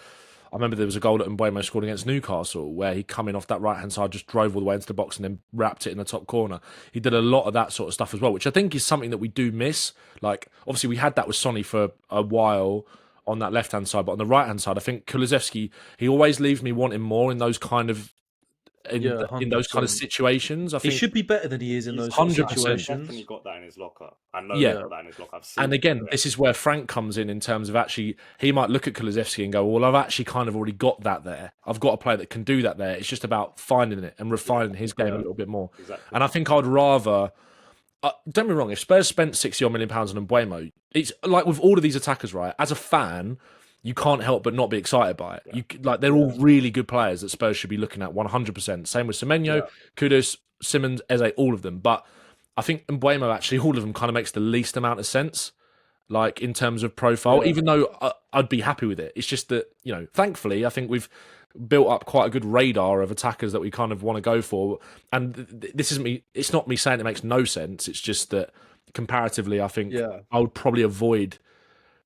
I remember there was a goal that Mbeumo scored against Newcastle where he coming off that right-hand side, just drove all the way into the box and then wrapped it in the top corner. He did a lot of that sort of stuff as well, which I think is something that we do miss. Like, obviously, we had that with Sonny for a while on that left-hand side, but on the right-hand side, I think Kulusevski, he always leaves me wanting more in those kind of in those kind of 100%. situations. I He think should be better than he is in He's those sort of 100%. definitely situations. got that in his locker. I know Yeah. he's got that in his locker. I've seen And him again, do it. this is where Frank comes in terms of actually, he might look at Kulusevski and go, well, I've actually kind of already got that there. I've got a player that can do that there. It's just about finding it and refining his game a little bit more. Exactly. And I think I'd rather, don't get me wrong, if Spurs spent £60 million on Mbeumo, it's like with all of these attackers, right? As a fan, you can't help but not be excited by it. They're all really good players that Spurs should be looking at 100%. Same with Semenyo, Kudus, Simmons, Eze, all of them. But I think Mbeumo, actually, all of them kind of makes the least amount of sense, like in terms of profile, even though I'd be happy with it. It's just that, thankfully, I think we've built up quite a good radar of attackers that we kind of want to go for. And this isn't me, it's not me saying it makes no sense. It's just that comparatively, I think I would probably avoid.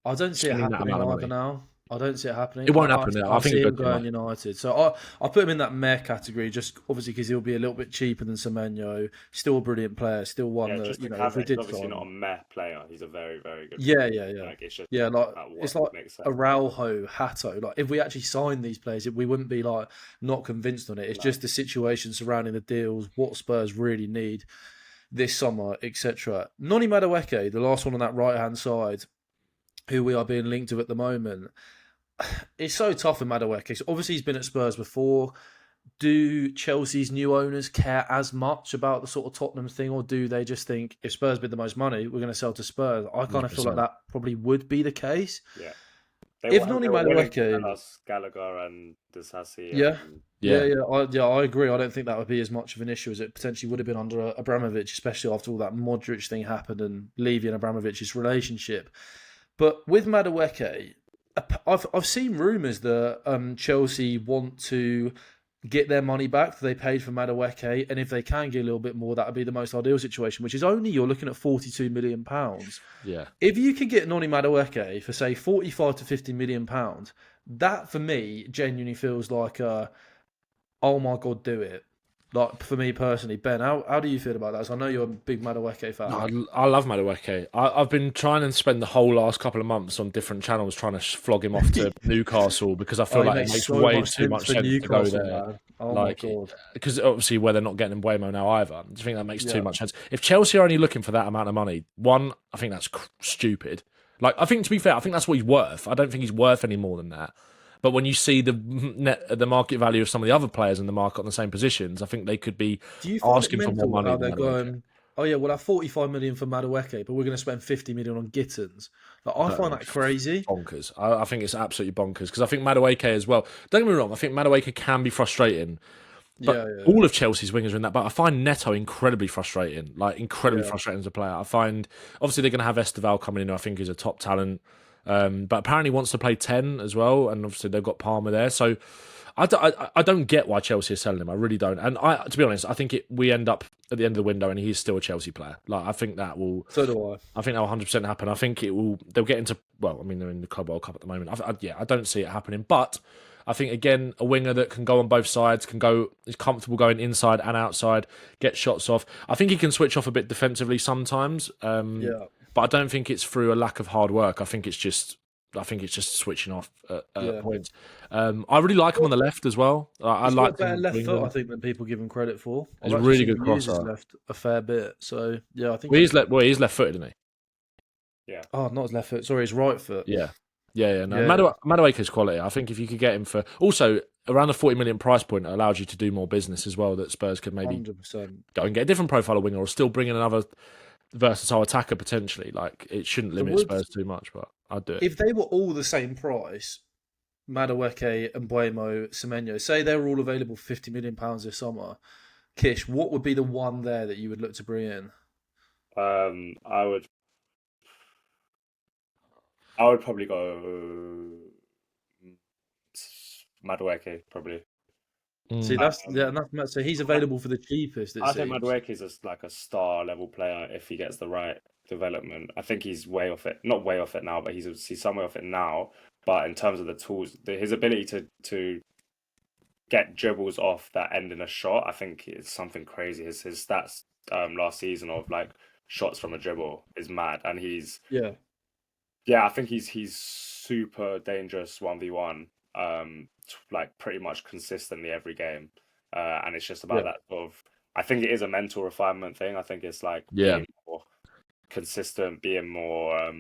I don't see it spending that happening amount of either money. now. I don't see it happening. It won't happen now. I think see it him goes going too United. So I put him in that meh category, just obviously because he'll be a little bit cheaper than Semenyo. Still a brilliant player. Still one that, just to if we he's did obviously sign not a him. meh player. He's a very, very good Yeah, player. yeah. Like, it's just it's like makes sense. Araujo, Hato. Like, if we actually signed these players, we wouldn't be like not convinced on it. It's just the situation surrounding the deals, what Spurs really need this summer, etc. Noni Madueke, the last one on that right-hand side, who we are being linked to at the moment. It's so tough with Madueke. So obviously, he's been at Spurs before. Do Chelsea's new owners care as much about the sort of Tottenham thing, or do they just think if Spurs bid the most money, we're going to sell to Spurs? I kind of feel like that probably would be the case. Yeah. If Noni Madueke, us Gallagher and Disasi. I agree. I don't think that would be as much of an issue as it potentially would have been under Abramovich, especially after all that Modric thing happened and Levy and Abramovich's relationship. But with Madueke, I've seen rumours that Chelsea want to get their money back that they paid for Madueke, and if they can get a little bit more, that would be the most ideal situation, which is only you're looking at £42 million. Yeah. If you could get Noni Madueke for, say, £45 to £50 million, that for me genuinely feels like oh my God, do it. Like, for me personally, Ben, how do you feel about that? So I know you're a big Madueke fan. I love Madueke. I've been trying to spend the whole last couple of months on different channels trying to flog him off to Newcastle because I feel like it makes way too much sense to go there. Man. Oh my God. Because obviously where they're not getting Mbeumo now either. I think that makes too much sense. If Chelsea are only looking for that amount of money, one, I think that's stupid. Like, I think, to be fair, I think that's what he's worth. I don't think he's worth any more than that. But when you see the market value of some of the other players in the market on the same positions, I think they could be asking for more money. How they're going, oh yeah, we'll have 45 million for Madueke, but we're going to spend 50 million on Gittins. Like, I find that crazy. Bonkers. I think it's absolutely bonkers because I think Madueke as well. Don't get me wrong. I think Madueke can be frustrating. But all of Chelsea's wingers are in that. But I find Neto incredibly frustrating. Like, incredibly frustrating as a player. I find, obviously, they're going to have Esteval coming in, who I think is a top talent. But apparently wants to play 10 as well. And obviously, they've got Palmer there. So I don't get why Chelsea are selling him. I really don't. And to be honest, I think we end up at the end of the window and he's still a Chelsea player. Like, I think that will. So do I. I think that will 100% happen. I think it will. They'll get into. Well, I mean, they're in the Club World Cup at the moment. I don't see it happening. But I think, again, a winger that can go on both sides, is comfortable going inside and outside, get shots off. I think he can switch off a bit defensively sometimes. But I don't think it's through a lack of hard work. I think it's just switching off at points. I really like him on the left as well. I like a better left foot, I think, than people give him credit for. He's a really good crosser. His left a fair bit. So yeah, I think he's left-footed, isn't he? Yeah. Oh, not his left foot. Sorry, his right foot. Yeah. No, Madueke's quality. I think if you could get him for also around the 40 million price point, it allows you to do more business as well. That Spurs could maybe 100%. go and get a different profile of winger, or still bring in another versatile attacker potentially. Like, it shouldn't limit Spurs too much, but I'd do it. If they were all the same price, Madueke, Mbeumo, Semenyo, say they were all available for £50 million this summer, Kish, what would be the one there that you would look to bring in? I would probably go Madueke, probably. See, Mm. that's so he's available for the cheapest, it I think seems. Madueke is like a star level player if he gets the right development. I think he's way off it, not way off it now, but he's some way off it now. But in terms of the tools, his ability to get dribbles off that end in a shot, I think it's something crazy. His stats last season of like shots from a dribble is mad, and Yeah, I think he's super dangerous 1v1, like pretty much consistently every game. And it's just about yeah, that sort of. I think it is a mental refinement thing. I think it's like Yeah. being more consistent, being more,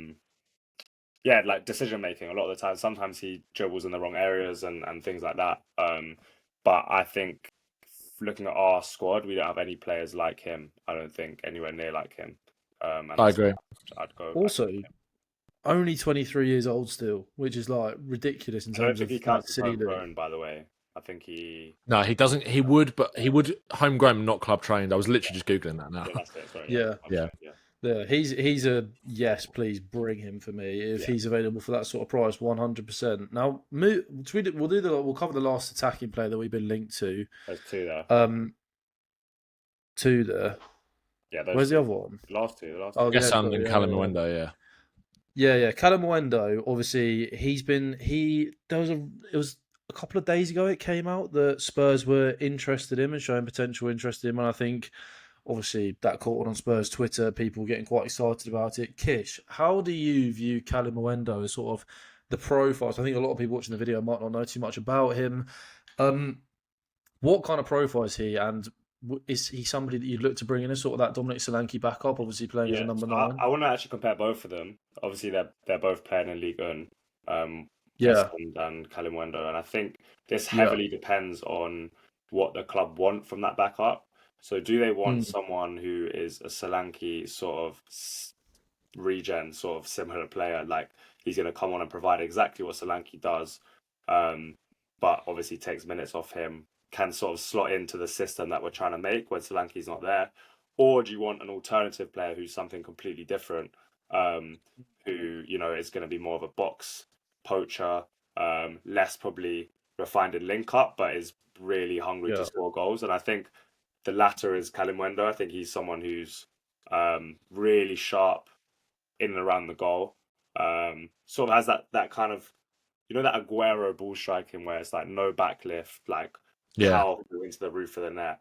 yeah, like decision making. A lot of the time, sometimes he dribbles in the wrong areas and things like that. But I think looking at our squad, we don't have any players like him. I don't think anywhere near like him. And I that's agree. I'd go. also only 23 years old still, which is like ridiculous in I don't terms think of he that counts as silly look. homegrown, by the way. I think he. No, he doesn't. He would, but he would homegrown, not club trained. I was literally just googling that now. Yeah, that's it. Sorry, yeah, Yeah, I'm Yeah. yeah. yeah, he's a yes, please bring him for me if Yeah. he's available for that sort of price, 100%. Now, we'll cover the last attacking player that we've been linked to. There's two there. Two there. Yeah, those Where's two. the other one? The last two. Oh, yeah, Gesson sorry, and yeah, Callum yeah, yeah. Mwendo, yeah. Yeah. Callum Mwendo, obviously, it was a couple of days ago it came out that Spurs were interested in him and showing potential interest in him. And I think, obviously, that caught on Spurs Twitter, people getting quite excited about it. Kish, how do you view Callum Mwendo as sort of the profiles? I think a lot of people watching the video might not know too much about him. What kind of profile is he? And is he somebody that you'd look to bring in as sort of that Dominic Solanke backup, obviously playing as a Yeah, number so 9? I want to actually compare both of them. Obviously, they're both playing in League One, Yeah, Keston and Kalimundo, and I think this yeah. heavily depends on what the club want from that backup. So, do they want Mm, someone who is a Solanke sort of regen, sort of similar player? Like he's going to come on and provide exactly what Solanke does, but obviously takes minutes off him, can sort of slot into the system that we're trying to make when Solanke's not there? Or do you want an alternative player who's something completely different, who, is going to be more of a box poacher, less probably refined in link up, but is really hungry to yeah, score goals? And I think the latter is Kalimundo. I think he's someone who's really sharp in and around the goal. Sort of has that kind of, that Aguero ball striking where it's like no backlift, like Yeah. powerful into the roof of the net.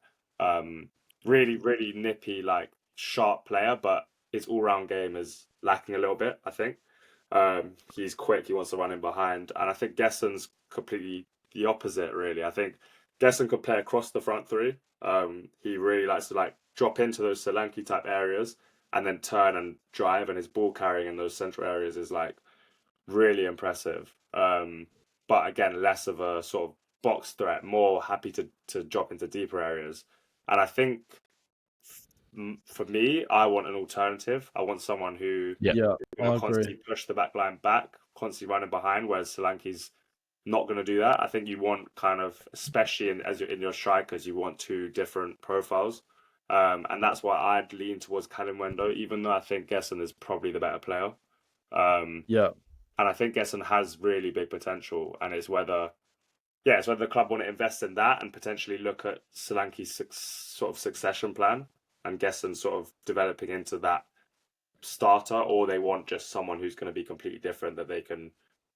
Really, really nippy, like sharp player, but his all-round game is lacking a little bit, I think. He's quick, he wants to run in behind, and I think Gesson's completely the opposite, really. I think Gesson could play across the front three. He really likes to like drop into those Solanke type areas and then turn and drive, and his ball carrying in those central areas is like really impressive. But again, less of a sort of box threat, more happy to drop into deeper areas. And I think for me, I want an alternative. I want someone who Yeah. yeah. is I going to agree. constantly push the back line back, constantly running behind, whereas Solanke's not going to do that. I think you want kind of, especially as you're in your strikers, you want two different profiles. And that's why I'd lean towards Callum Wendo, even though I think Gesson is probably the better player. Yeah, And I think Gesson has really big potential, and it's whether the club want to invest in that and potentially look at Solanke's sort of succession plan and Gesson sort of developing into that starter, or they want just someone who's going to be completely different that they can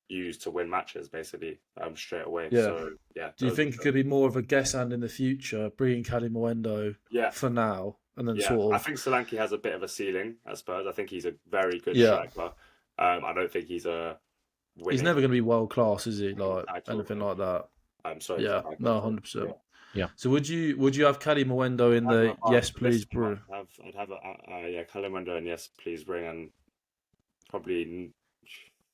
use to win matches basically straight away. yeah. So yeah, Do you those are think it could be more of a guess and in the future, bringing Callum Mwendo yeah, for now, and then yeah. sort I of think Solanke has a bit of a ceiling at Spurs. I think he's a very good yeah. striker. I don't think he's a He's winning never going to be world class, is he? Like title. anything like that. I'm sorry, Yeah, for no, sorry. 100%. Yeah. So would you have Callum Mwendo in the yes please, bro? I'd have Kalimundo and yes, please bring, and probably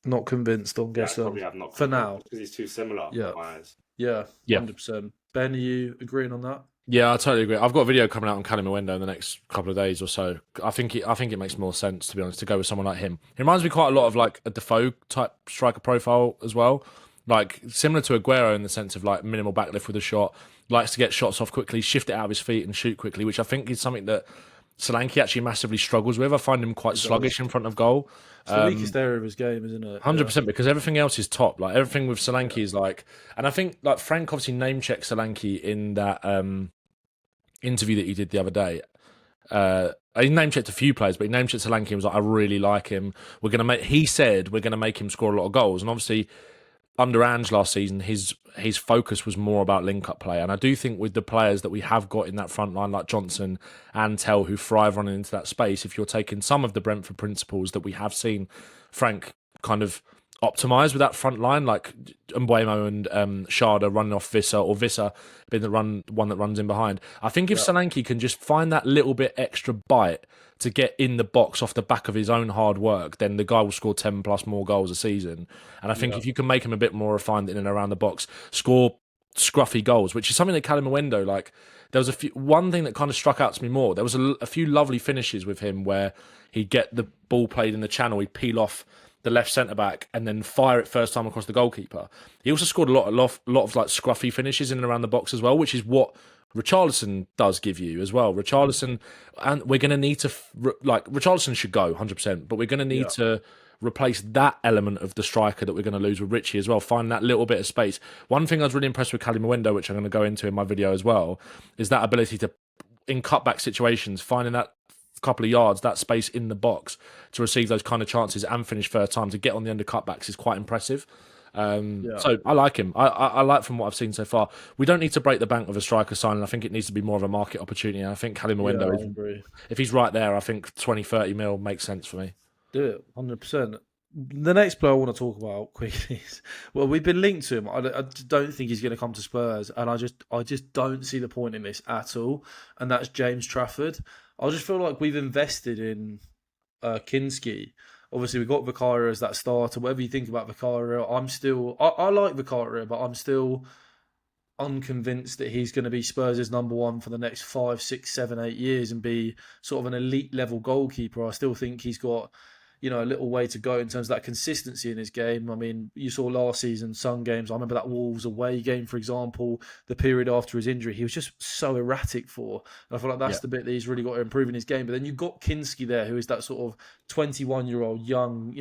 Not convinced on I'd Gesson probably have not for now. because he's too similar Yeah, in my eyes. yeah, Yeah. 100%. Ben, are you agreeing on that? Yeah, I totally agree. I've got a video coming out on Callum Mwendo in the next couple of days or so. I think it makes more sense, to be honest, to go with someone like him. He reminds me quite a lot of like a Defoe type striker profile as well. Like similar to Aguero in the sense of like minimal backlift with a shot, likes to get shots off quickly, shift it out of his feet and shoot quickly, which I think is something that Solanke actually massively struggles with. I find him quite sluggish in front of goal. It's the weakest area of his game, isn't it? 100%, because everything else is top. Like everything with Solanke is like, and I think like Frank obviously name checked Solanke in that interview that he did the other day. He name checked a few players, but he name checked Solanke and was like, I really like him. He said we're gonna make him score a lot of goals. And obviously under Ange last season, his focus was more about link-up play. And I do think with the players that we have got in that front line, like Johnson and Tell, who thrive running into that space, if you're taking some of the Brentford principles that we have seen Frank kind of optimise with that front line, like Mbuemo and Sharda running off Visser, or Visser being the one that runs in behind. I think if Solanke can just find that little bit extra bite to get in the box off the back of his own hard work, then the guy will score 10 plus more goals a season. And I think if you can make him a bit more refined in and around the box, score scruffy goals, which is something that Callum Mwendo, like, there was one thing that kind of struck out to me more. There was a few lovely finishes with him where he'd get the ball played in the channel, he'd peel off the left centre back and then fire it first time across the goalkeeper. He also scored a lot of like scruffy finishes in and around the box as well, which is what Richarlison does give you as well. Richarlison, and we're going to need to Richarlison should go 100%, but we're going to need to replace that element of the striker that we're going to lose with Richie as well. Find that little bit of space. One thing I was really impressed with Callum Mwendo, which I'm going to go into in my video as well, is that ability to, in cutback situations, finding that couple of yards, that space in the box to receive those kind of chances and finish first time to get on the under cutbacks is quite impressive. So I like him. I like from what I've seen so far. We don't need to break the bank with a striker signing. I think it needs to be more of a market opportunity. And I think Callum Mwendo, if he's right there, I think 20, 30 mil makes sense for me. Do it, 100%. The next player I want to talk about quickly is, well, we've been linked to him. I don't think he's going to come to Spurs, and I just don't see the point in this at all. And that's James Trafford. I just feel like we've invested in Kinski. Obviously, we've got Vicario as that starter. Whatever you think about Vicario, I like Vicario, but I'm still unconvinced that he's going to be Spurs' number one for the next 5, 6, 7, 8 years and be sort of an elite level goalkeeper. I still think he's got, a little way to go in terms of that consistency in his game. I mean, you saw last season some games. I remember that Wolves away game, for example, the period after his injury, he was just so erratic for. And I feel like that's the bit that he's really got to improve in his game. But then you've got Kinski there, who is that sort of 21-year-old young,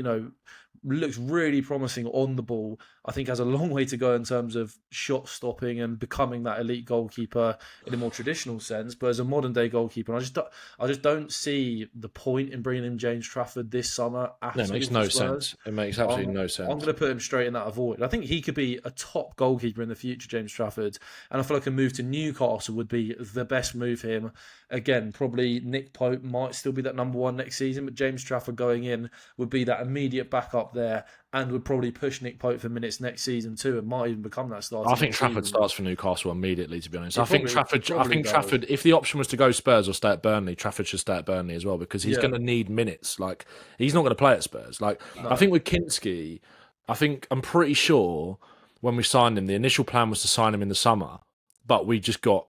looks really promising on the ball. I think has a long way to go in terms of shot stopping and becoming that elite goalkeeper in a more traditional sense. But as a modern day goalkeeper, I just don't see the point in bringing in James Trafford this summer. It makes no sense. It makes absolutely no sense. I'm going to put him straight in that void. I think he could be a top goalkeeper in the future, James Trafford. And I feel like a move to Newcastle would be the best move for him. Again, probably Nick Pope might still be that number one next season, but James Trafford going in would be that immediate backup there and would probably push Nick Pope for minutes next season too, and might even become that starter. I think Trafford starts for Newcastle immediately, to be honest. I think Trafford, if the option was to go Spurs or stay at Burnley, Trafford should stay at Burnley as well, because he's going to need minutes. Like, he's not going to play at Spurs. Like, no. I think with Kinski, I'm pretty sure when we signed him, the initial plan was to sign him in the summer, but we got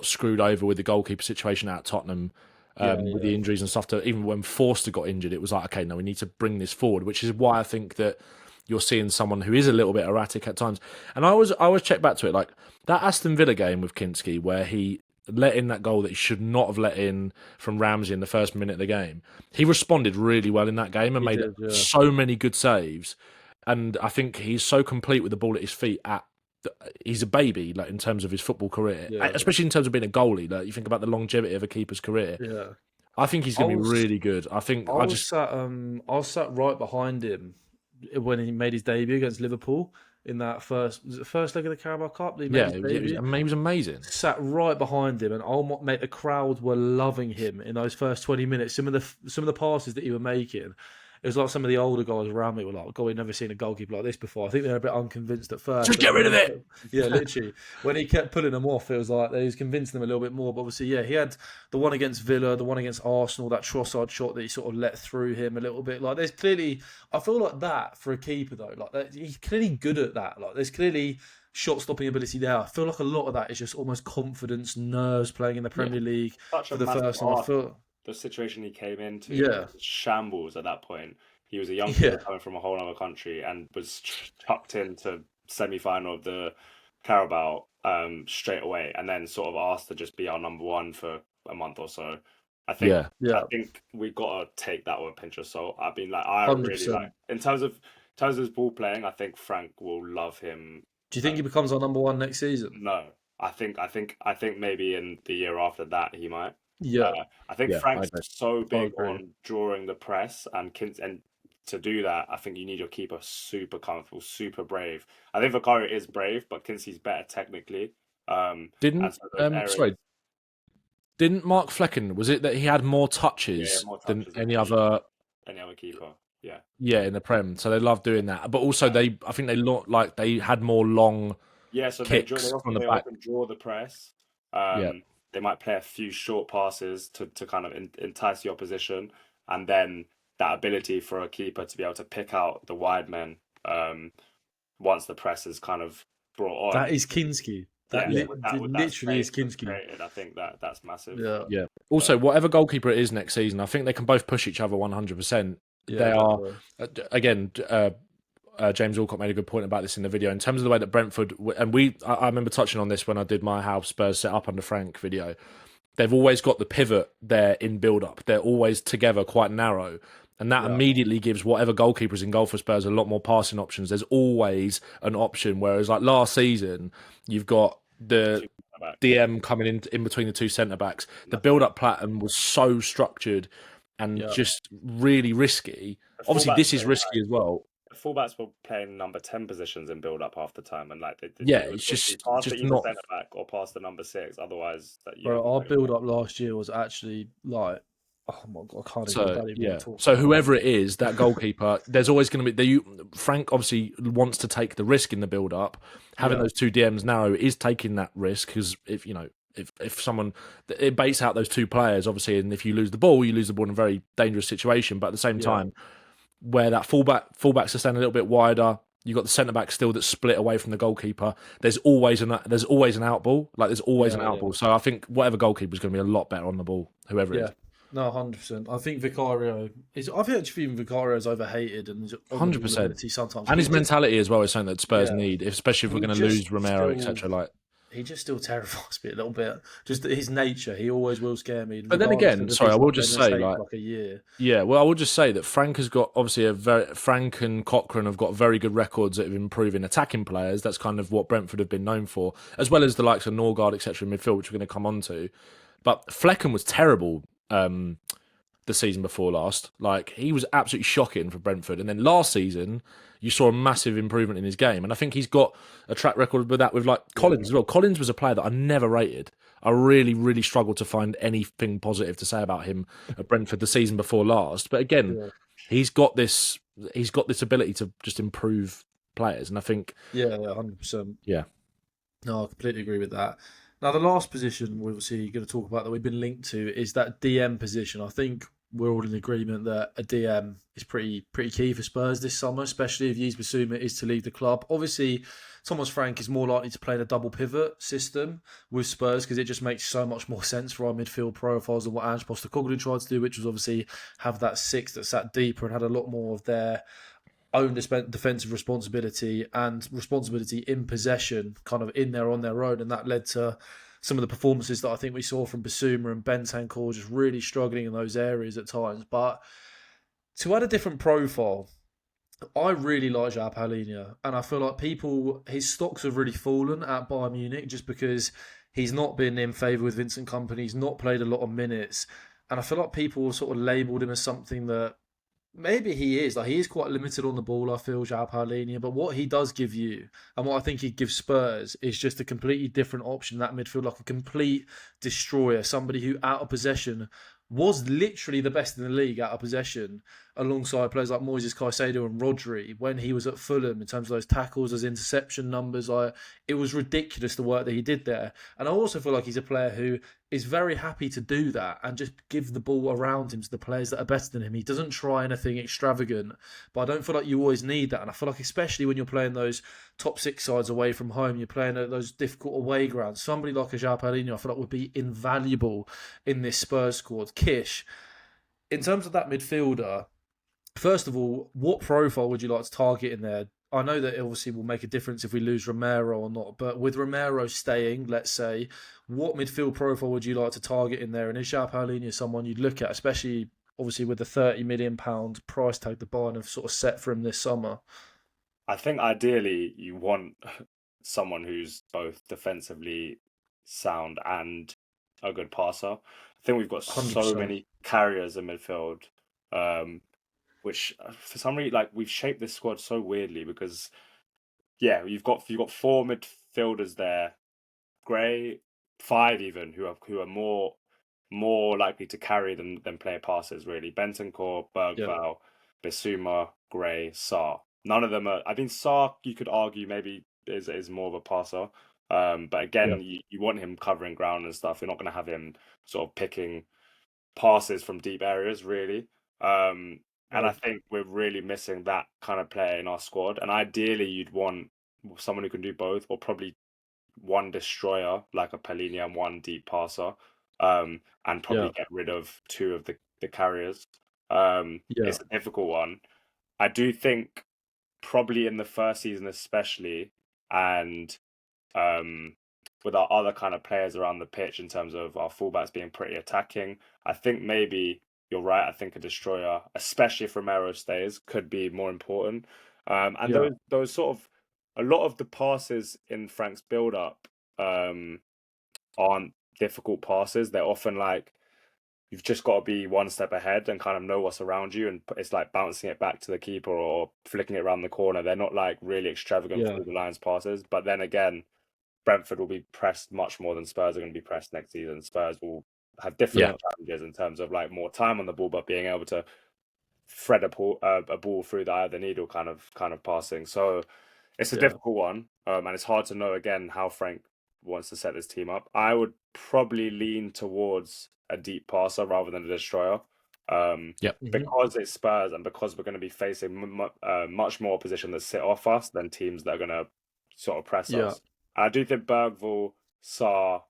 screwed over with the goalkeeper situation out at Tottenham. With the injuries and stuff, even when Forster got injured, it was like, okay, no, we need to bring this forward, which is why I think that you're seeing someone who is a little bit erratic at times. And I always check back to it, like that Aston Villa game with Kinski, where he let in that goal that he should not have let in from Ramsey in the first minute of the game. He responded really well in that game and made so many good saves. And I think he's so complete with the ball at his feet. He's a baby, like in terms of his football career, especially in terms of being a goalie. Like, you think about the longevity of a keeper's career. Yeah, I think he's going to be really good. I was sat right behind him when he made his debut against Liverpool in that first leg of the Carabao Cup. He was amazing. Sat right behind him, and mate, the crowd were loving him in those first 20 minutes. Some of the passes that he was making. It was like some of the older guys around me were like, God, we've never seen a goalkeeper like this before. I think they were a bit unconvinced at first. Just get rid of it! Yeah, literally. When he kept pulling them off, it was like he was convincing them a little bit more. But obviously, he had the one against Villa, the one against Arsenal, that Trossard shot that he sort of let through him a little bit. Like, there's clearly, I feel like that for a keeper, though, like he's clearly good at that. Like, there's clearly shot-stopping ability there. I feel like a lot of that is just almost confidence, nerves, playing in the Premier League for the first time. The situation he came into was shambles at that point. He was a young player coming from a whole other country and was chucked into semi-final of the Carabao straight away, and then sort of asked to just be our number one for a month or so. Yeah. Yeah, I think we gotta take that with a pinch of salt. I mean, like I hundred really percent. like in terms of his ball playing. I think Frank will love him. Do you think he becomes our number one next season? No, I think maybe in the year after that he might. Yeah, I think Yeah, I Frank's agree. so I big agree. on drawing the press and to do that, I think you need your keeper super comfortable, super brave. I think Vicario is brave, but Kinsey's better technically. And Didn't so those sorry, areas, didn't Mark Flecken, was it that he had more yeah, touches more than touches than any other, any other keeper. Yeah. yeah, in the Prem? So they love doing that. But also Um, I think they had more long Yeah, so kicks from the they back. often draw the press. Yeah. They might play a few short passes to kind of entice the opposition, and then that ability for a keeper to be able to pick out the wide men once the press is kind of brought That on. is Kinski. That Yeah, Yeah. with that literally is space that's Kinski. created, I think that's massive. Yeah, Yeah. Also, whatever goalkeeper it is next season, I think they can both push each other 100%. yeah, They are, definitely. again, James Alcott made a good point about this in the video in terms of the way that Brentford, and I remember touching on this when I did my how Spurs set up under Frank video. They've always got the pivot there in build up. They're always together, quite narrow. And that Yeah. immediately gives whatever goalkeepers in goal for Spurs a lot more passing options. There's always an option. Whereas, like last season, you've got the DM coming in between the two centre backs. The build up pattern was so structured and Yeah. just really risky. The Obviously, fullbacks this is were risky as well. the fullbacks were playing number 10 positions in build up half the time, and like Yeah, it would it's be past the just either not. centre back or past the number 6. Otherwise, that you Bro, haven't our got build anyone. up last year was actually like, oh my god, I can't even, I So don't even want yeah, to talk so about whoever it is, that goalkeeper, there's always going to be. Frank obviously wants to take the risk in the build up. Having Yeah. those two DMs narrow is taking that risk because if someone it baits out those two players, obviously, and if you lose the ball in a very dangerous situation. But at the same Yeah. time, where that fullbacks are standing a little bit wider. You've got the centre back still that's split away from the goalkeeper. There's always an out ball. Like there's always an Yeah, out ball. So I think whatever goalkeeper is going to be a lot better on the ball, whoever it yeah. is. No, 100%. I think Vicario is. I think actually even Vicario is overhated and his on the ball 100%. ability sometimes. And He his just, mentality as well is something that Spurs yeah, need, especially if we're he going to lose just Romero, still, etc. Like, he just still terrifies me a little bit. Just his nature, he always will scare me. but then Regardless again, of if sorry, I he's will like made just a say, mistake like, for like a year. yeah, well, I will just say that Frank has got obviously Frank and Cochrane have got very good records at improving attacking players. That's kind of what Brentford have been known for, as well as the likes of Norgard, etc. in midfield, which we're going to come on to. But Flecken was terrible. The season before last. Like, he was absolutely shocking for Brentford. And then last season, you saw a massive improvement in his game. And I think he's got a track record with that with like Collins as well. Collins was a player that I never rated. I really, really struggled to find anything positive to say about him at Brentford the season before last. But again, Yeah, he's got this ability to just improve players. And I think, yeah, 100%. yeah, No, I completely agree with that. Now, the last position we're obviously going to talk about that we've been linked to is that DM position. I think we're all in agreement that a DM is pretty key for Spurs this summer, especially if Yves Bissouma is to leave the club. Obviously, Thomas Frank is more likely to play in a double pivot system with Spurs because it just makes so much more sense for our midfield profiles than what Ange Postecoglou tried to do, which was obviously have that six that sat deeper and had a lot more of their own defensive responsibility and responsibility in possession, kind of in there on their own, and that led to some of the performances that I think we saw from Basuma and Bentancur just really struggling in those areas at times. But to add a different profile, I really like João Palhinha, and I feel like his stocks have really fallen at Bayern Munich just because he's not been in favour with Vincent Kompany, he's not played a lot of minutes, and I feel like people sort of labelled him as something that maybe he is. Like, he is quite limited on the ball, I feel, João Paulinho. But what he does give you, and what I think he gives Spurs, is just a completely different option in that midfield, like a complete destroyer. Somebody who, out of possession, was literally the best in the league out of possession, alongside players like Moises Caicedo and Rodri when he was at Fulham in terms of those tackles, those interception numbers. It was ridiculous the work that he did there. And I also feel like he's a player who is very happy to do that and just give the ball around him to the players that are better than him. He doesn't try anything extravagant, but I don't feel like you always need that. And I feel like especially when you're playing those top six sides away from home, you're playing at those difficult away grounds, somebody like a João Paulinho I feel like would be invaluable in this Spurs squad. Kish, in terms of that midfielder, first of all, what profile would you like to target in there? I know that it obviously will make a difference if we lose Romero or not, but with Romero staying, let's say, what midfield profile would you like to target in there? And is João Paulinho someone you'd look at, especially obviously with the £30 million price tag the Bayern have sort of set for him this summer? I think ideally you want someone who's both defensively sound and a good passer. I think we've got so 100%. many carriers in midfield, um, which for some reason, like we've shaped this squad so weirdly because yeah, you've got four midfielders there, Gray, five even who are more likely to carry than play passes really. Bentancur, Yeah. Bergvall, Bissouma, Gray, Sarr. None of them are. I mean, Sarr you could argue maybe is more of a passer, but Yeah. again you want him covering ground and stuff. You're not going to have him sort of picking passes from deep areas really. And I No. think we're really missing that kind of player in our squad. And ideally, you'd want someone who can do both, or probably one destroyer like a Palhinha and one deep passer, and Yeah. probably get rid of two of the carriers. Yeah. It's a difficult one. I do think probably in the first season especially, and um, with our other kind of players around the pitch in terms of our fullbacks being pretty attacking, I think maybe you're right. I think a destroyer, especially if Romero stays, could be more important. And Yeah. those sort of a lot of the passes in Frank's build up aren't difficult passes. They're often like you've just got to be one step ahead and kind of know what's around you, and it's like bouncing it back to the keeper or flicking it around the corner. They're not like really extravagant Yeah. through the lines passes, but then again, Brentford will be pressed much more than Spurs are going to be pressed next season. Spurs will have different Yeah. challenges in terms of like more time on the ball, but being able to thread a ball through the eye of the needle kind of passing. So it's a Yeah. difficult one, and it's hard to know again how Frank wants to set this team up. I would probably lean towards a deep passer rather than a destroyer, Yep. Hmm. because it's Spurs and because we're going to be facing much more opposition that sit off us than teams that are going to sort of press Yeah. us. I do think Bergvall, Sarr,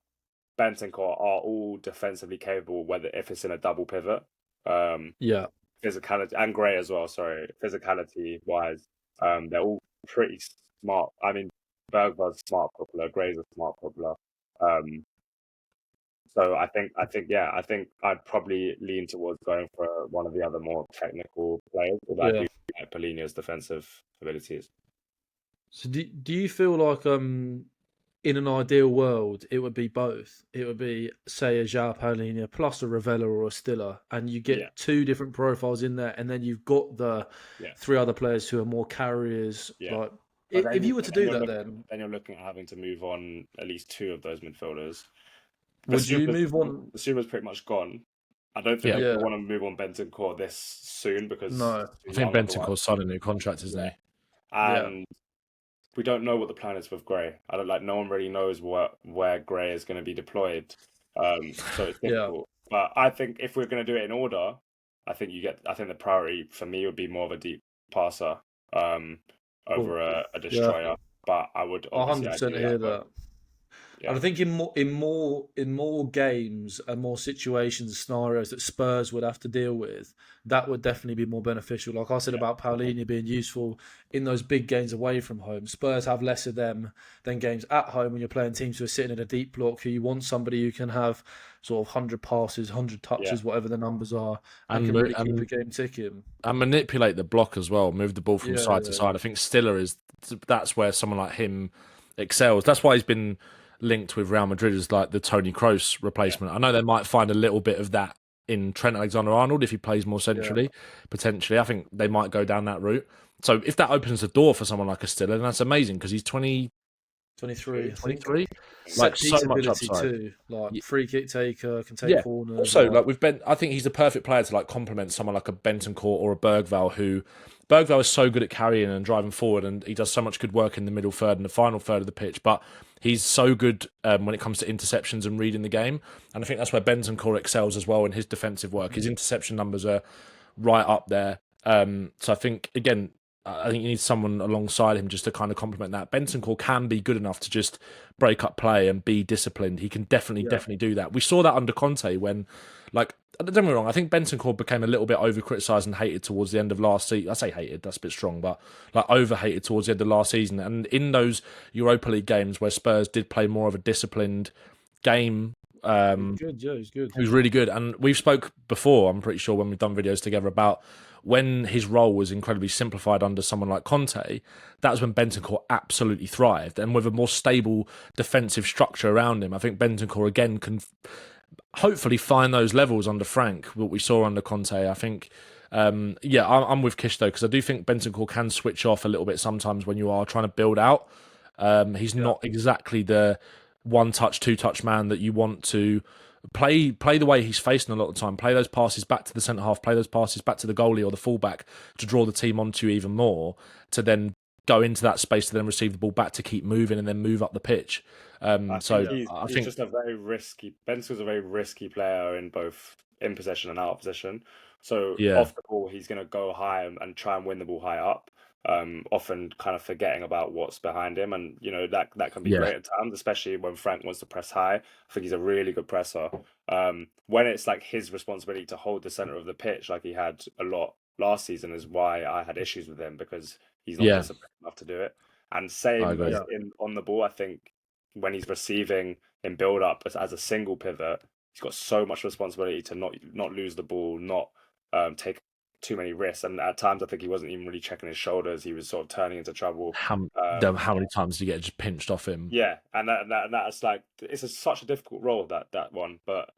Bentancur are all defensively capable, whether if it's in a double pivot. Um, Yeah. physicality and Gray as well. Sorry, physicality wise, they're all pretty smart. I mean, Bergvall's smart popular, Gray's a smart popular. Um, so I think I'd probably lean towards going for one of the other more technical players, although I Yeah. do like Polina's defensive abilities. So do you feel like in an ideal world it would be both? It would be say a João Paulinho plus a Ravella or a Stiller, and you Yeah, get two different profiles in there, and then you've got the yeah, three other players who are more carriers. yeah. Like But if you were to do that, then then you're looking at having to move on at least two of those midfielders. would you Basuma's move on? Basuma's pretty much gone. I don't think Yeah. we're Yeah. going to want to move on Bentancur this soon because No. he's I too think young otherwise. Bentancur's signed a new contract, isn't Yeah, he? Yeah. and we don't know what the plan is with Gray. I don't like. No one really knows where Gray is going to be deployed. So it's Yeah. difficult. But I think if we're going to do it in order, I think the priority for me would be more of a deep passer, Cool. over a Yeah. destroyer. But I would I obviously 100% ideally like hear both. that. And Yeah, I think in more games and more situations and scenarios that Spurs would have to deal with, that would definitely be more beneficial. Like I said yeah, about Paulinho being useful in those big games away from home, Spurs have less of them than games at home when you're playing teams who are sitting in a deep block. Who you want somebody who can have sort of 100 passes, 100 yeah, touches, whatever the numbers are, and And can mo- really keep a and game ticking. and manipulate the block as well, move the ball from Yeah, side to yeah, yeah, side. I think Stiller is that's where someone like him excels. That's why he's been linked with Real Madrid as like the Tony Kroos yeah, replacement. I know they might find a little bit of that in Trent Alexander-Arnold if he plays more yeah. centrally, potentially. I think they might go down that route. So if that opens the door for someone like a Stiller, then that's amazing because he's 20, 23, I think. 23, like Set so piece much ability upside. too, like free kick taker, can take Yeah. corners. Also, Like, like with Ben, I think he's the perfect player to like complement someone like a Bentancur or a Bergvall. Who Bergvall is so good at carrying and driving forward, and he does so much good work in the middle third and the final third of the pitch. But he's so good when it comes to interceptions and reading the game. And I think that's where Bentancur excels as well in his defensive work. His interception numbers are right up there. So I think again, I think you need someone alongside him just to kind of complement that. Bentancur can be good enough to just break up play and be disciplined. He can definitely do that. We saw that under Conte when, like, don't get me wrong, I think Bentancur became a little bit over criticised and hated towards the end of last season. I say hated, that's a bit strong, but like over hated towards the end of last season. And in those Europa League games where Spurs did play more of a disciplined game, He's good. Yeah, he's good. he was really good. And we've spoke before, I'm pretty sure, when we've done videos together about when his role was incredibly simplified under someone like Conte, that was when Bentancur absolutely thrived. And with a more stable defensive structure around him, I think Bentancur again can hopefully find those levels under Frank, what we saw under Conte. I think, I'm with Kish though, because I do think Bentancur can switch off a little bit sometimes when you are trying to build out. He's not exactly the one-touch, two-touch man that you want to play the way he's facing a lot of the time. Play those passes back to the centre half. Play those passes back to the goalie or the fullback to draw the team onto you even more. To then go into that space to then receive the ball back to keep moving and then move up the pitch. I I he's think just a very risky. Bentancur's a very risky player in both in possession and out of possession. So yeah, off the ball, he's going to go high and try and win the ball high up. Often kind of forgetting about what's behind him, and that can be yeah, great at times, especially when Frank wants to press high. I think he's a really good presser. When it's like his responsibility to hold the center of the pitch, like he had a lot last season, is why I had issues with him because he's not yeah. disciplined enough to do it. And I same agree. as in on the ball, I think when he's receiving in build up as a single pivot, he's got so much responsibility to not lose the ball, not take too many risks. And at times, I think he wasn't even really checking his shoulders. He was sort of turning into trouble. How many times did you get just pinched off him? Yeah, and that's like such a difficult role that one. But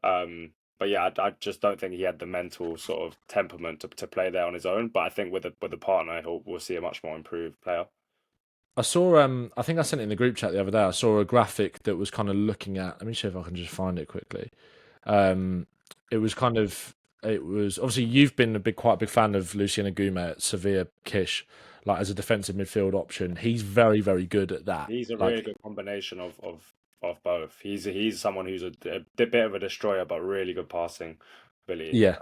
yeah, I just don't think he had the mental sort of temperament to play there on his own. But I think with a partner, we'll see a much more improved player. I saw I think I sent it in the group chat the other day. I saw a graphic that was kind of looking at, let me see if I can just find it quickly. It was obviously you've been quite a big fan of Lucien Agume at Sevilla, Kish, like as a defensive midfield option. He's very, very good at that. He's a Like, really good combination of both. He's someone who's a bit of a destroyer, but really good passing ability. yeah.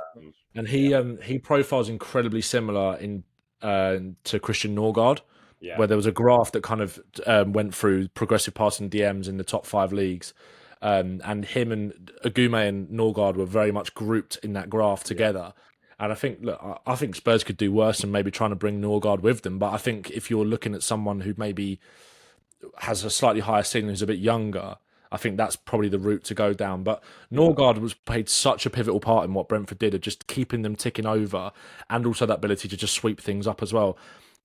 And he profiles incredibly similar to Christian Norgard, Yeah, where there was a graph that kind of went through progressive passing DMs in the top 5 leagues. And him and Agume and Norgard were very much grouped in that graph together. And I think, look, I think Spurs could do worse than maybe trying to bring Norgard with them. But I think if you're looking at someone who maybe has a slightly higher ceiling, who's a bit younger, I think that's probably the route to go down. But Norgard played such a pivotal part in what Brentford did of just keeping them ticking over, and also that ability to just sweep things up as well.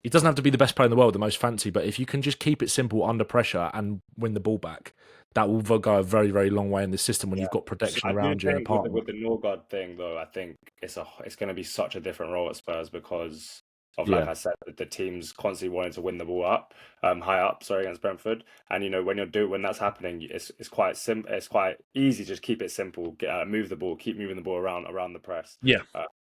It doesn't have to be the best player in the world, the most fancy, but if you can just keep it simple under pressure and win the ball back, that will go a very, very long way in this system when you've got protection around you and a partner. With the Norgard thing, though, I think it's going to be such a different role at Spurs because of, like I said, the team's constantly wanting to win the ball up, high up, against Brentford. And when that's happening, it's quite it's quite easy to just keep it simple, move the ball, keep moving the ball around the press. Yeah,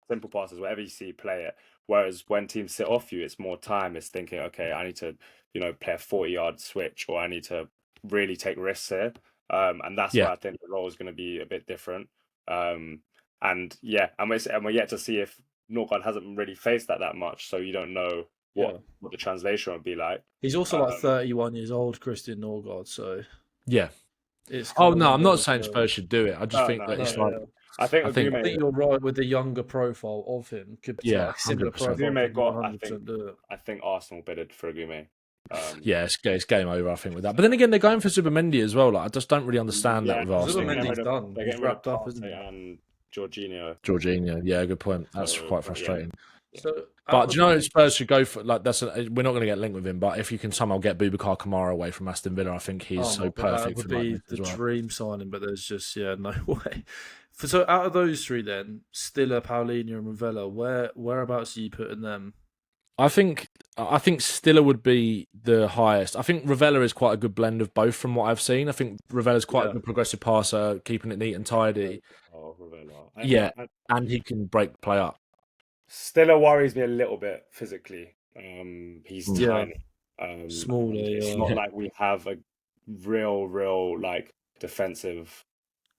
simple passes, whatever you see, play it. Whereas when teams sit off you, it's more time. It's thinking, okay, I need to, play a 40-yard switch, or I need to really take risks here. And that's why I think the role is going to be a bit different. And we're yet to see if Norgard hasn't really faced that much, so you don't know what the translation would be like. He's also like 31 years old, Christian Norgard. So yeah. It's I'm not saying Spurs should do it. I just think that it's like. I think you're right with the younger profile of him. Could be like similar 100%. profile. Agume got, 100% do it. I think Arsenal bidded for Agume. It's game over, I think, with that. But then again, they're going for Zubimendi as well. Like, I just don't really understand that with Arsenal. Zubimendi's done. They're getting wrapped rid of up, isn't he? And Jorginho, yeah, good point. That's quite frustrating. So, but do you know Spurs should go for we're not going to get linked with him, but if you can somehow get Boubacar Kamara away from Aston Villa, I think he's so perfect. That would be the dream signing, but there's just no way. So out of those three, then Stiller, Paulinho, and Ravella, whereabouts are you putting them? I think Stiller would be the highest. I think Ravella is quite a good blend of both from what I've seen. I think Ravella's quite a good progressive passer, keeping it neat and tidy. Oh, Ravella. And he can break play up. Stiller worries me a little bit physically. He's tiny. Smaller. It's not like we have a real like defensive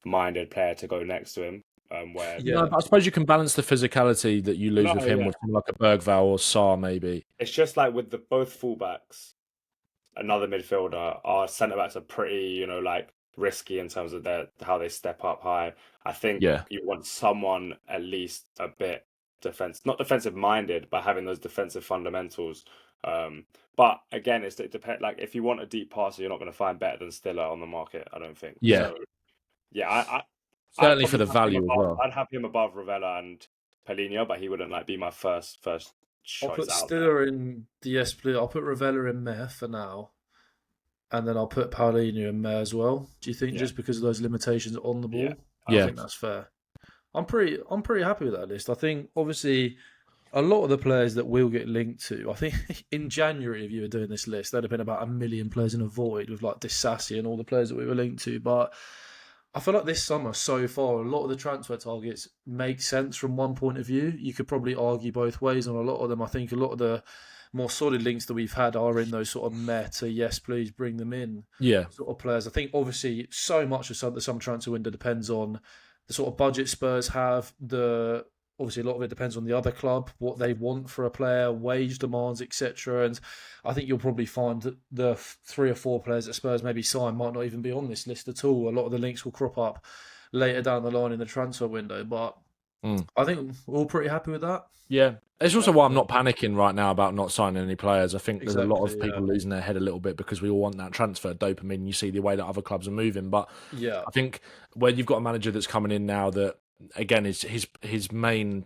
minded player to go next to him. Where Yeah. No, but I suppose you can balance the physicality that you lose no, with him yeah, with someone like a Bergvall or Sarr, maybe. it's just like with the both fullbacks, another midfielder, our centre backs are pretty, like risky in terms of how they step up high. I think Yeah. you want someone at least a bit not defensive minded, but having those defensive fundamentals. But again, it depends. Like if you want a deep passer, you're not going to find better than Stiller on the market. I don't think. Yeah. So yeah, I'd Certainly for probably the have him value as above. well. I'd have him above Ravella and Paulinho, but he wouldn't like be my first I'll choice put out there. Stiller in the split. I'll put Ravella in Meh for now, and then I'll put Paulinho in Meh as well. Do you think Yeah, just because of those limitations on the yeah, ball? I Yeah. think that's fair. I'm pretty happy with that list. I think obviously a lot of the players that we'll get linked to. I think in January, if you were doing this list, there'd have been about 1 million players in a void with like Disassi and all the players that we were linked to. But I feel like this summer so far, a lot of the transfer targets make sense from one point of view. You could probably argue both ways on a lot of them. I think a lot of the more solid links that we've had are in those sort of meta, yes, please bring them in Yeah. sort of players. I think obviously so much of some transfer window depends on the sort of budget Spurs have. Obviously a lot of it depends on the other club, what they want for a player, wage demands, etc. And I think you'll probably find that the 3 or 4 players that Spurs maybe sign might not even be on this list at all. A lot of the links will crop up later down the line in the transfer window, but I think we're all pretty happy with that. Yeah. It's also why I'm not panicking right now about not signing any players. I think there's a lot of Exactly. people losing their head a little bit because we all want that transfer dopamine. You see the way that other clubs are moving. But Yeah. I think where you've got a manager that's coming in now that, again, is his main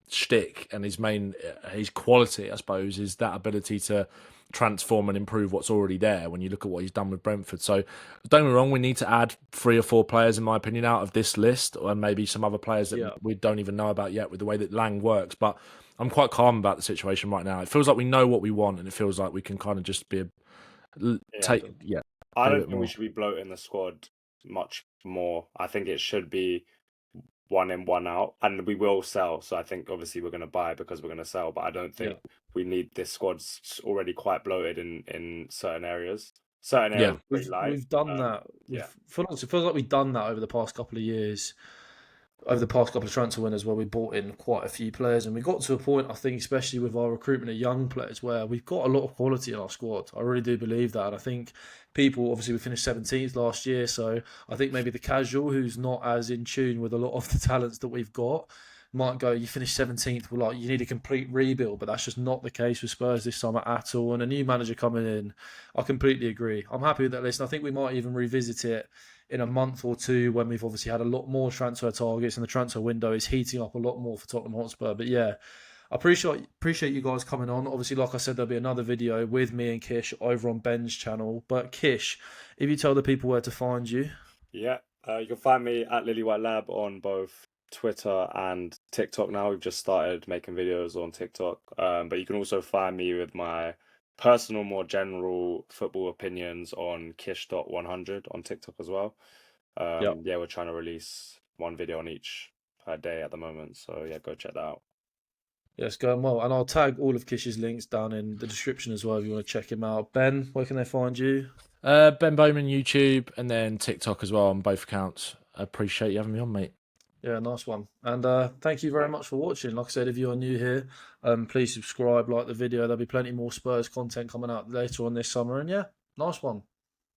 shtick and his quality, I suppose, is that ability to transform and improve what's already there when you look at what he's done with Brentford. So don't get me wrong, we need to add 3 or 4 players, in my opinion, out of this list, and maybe some other players that Yeah. we don't even know about yet with the way that Lang works. But I'm quite calm about the situation right now. It feels like we know what we want, and it feels like we can kind of just be yeah. I do don't it think we more. should be bloating the squad much more. I think it should be one in, one out, and we will sell. So I think obviously we're going to buy because we're going to sell, but I don't think we need this squad's already quite bloated in certain areas. Certain Yeah. areas pretty light. We've done that. Yeah. It feels like we've done that over the past couple of years, over the past couple of transfer winners, where we bought in quite a few players, and we got to a point, I think, especially with our recruitment of young players, where we've got a lot of quality in our squad. I really do believe that, and I think people, obviously, we finished 17th last year, so I think maybe the casual who's not as in tune with a lot of the talents that we've got might go, you finished 17th, well, like you need a complete rebuild, but that's just not the case with Spurs this summer at all. And a new manager coming in, I completely agree. I'm happy with that list. I think we might even revisit it in a month or two when we've obviously had a lot more transfer targets and the transfer window is heating up a lot more for Tottenham Hotspur. But yeah, I appreciate you guys coming on. Obviously, like I said, there'll be another video with me and Kish over on Ben's channel. But Kish, if you tell the people where to find you. Yeah. You can find me at Lily White Lab on both Twitter and TikTok now. We've just started making videos on TikTok. But you can also find me with my personal, more general football opinions on Kish.100 on TikTok as well. Yeah, we're trying to release one video on each per day at the moment. So yeah, go check that out. Yeah, it's going well. And I'll tag all of Kish's links down in the description as well if you want to check him out. Ben, where can they find you? Ben Bowman YouTube and then TikTok as well on both accounts. I appreciate you having me on, mate. Yeah, nice one. And thank you very much for watching. Like I said, if you're new here, please subscribe, like the video. There'll be plenty more Spurs content coming out later on this summer. And yeah, nice one.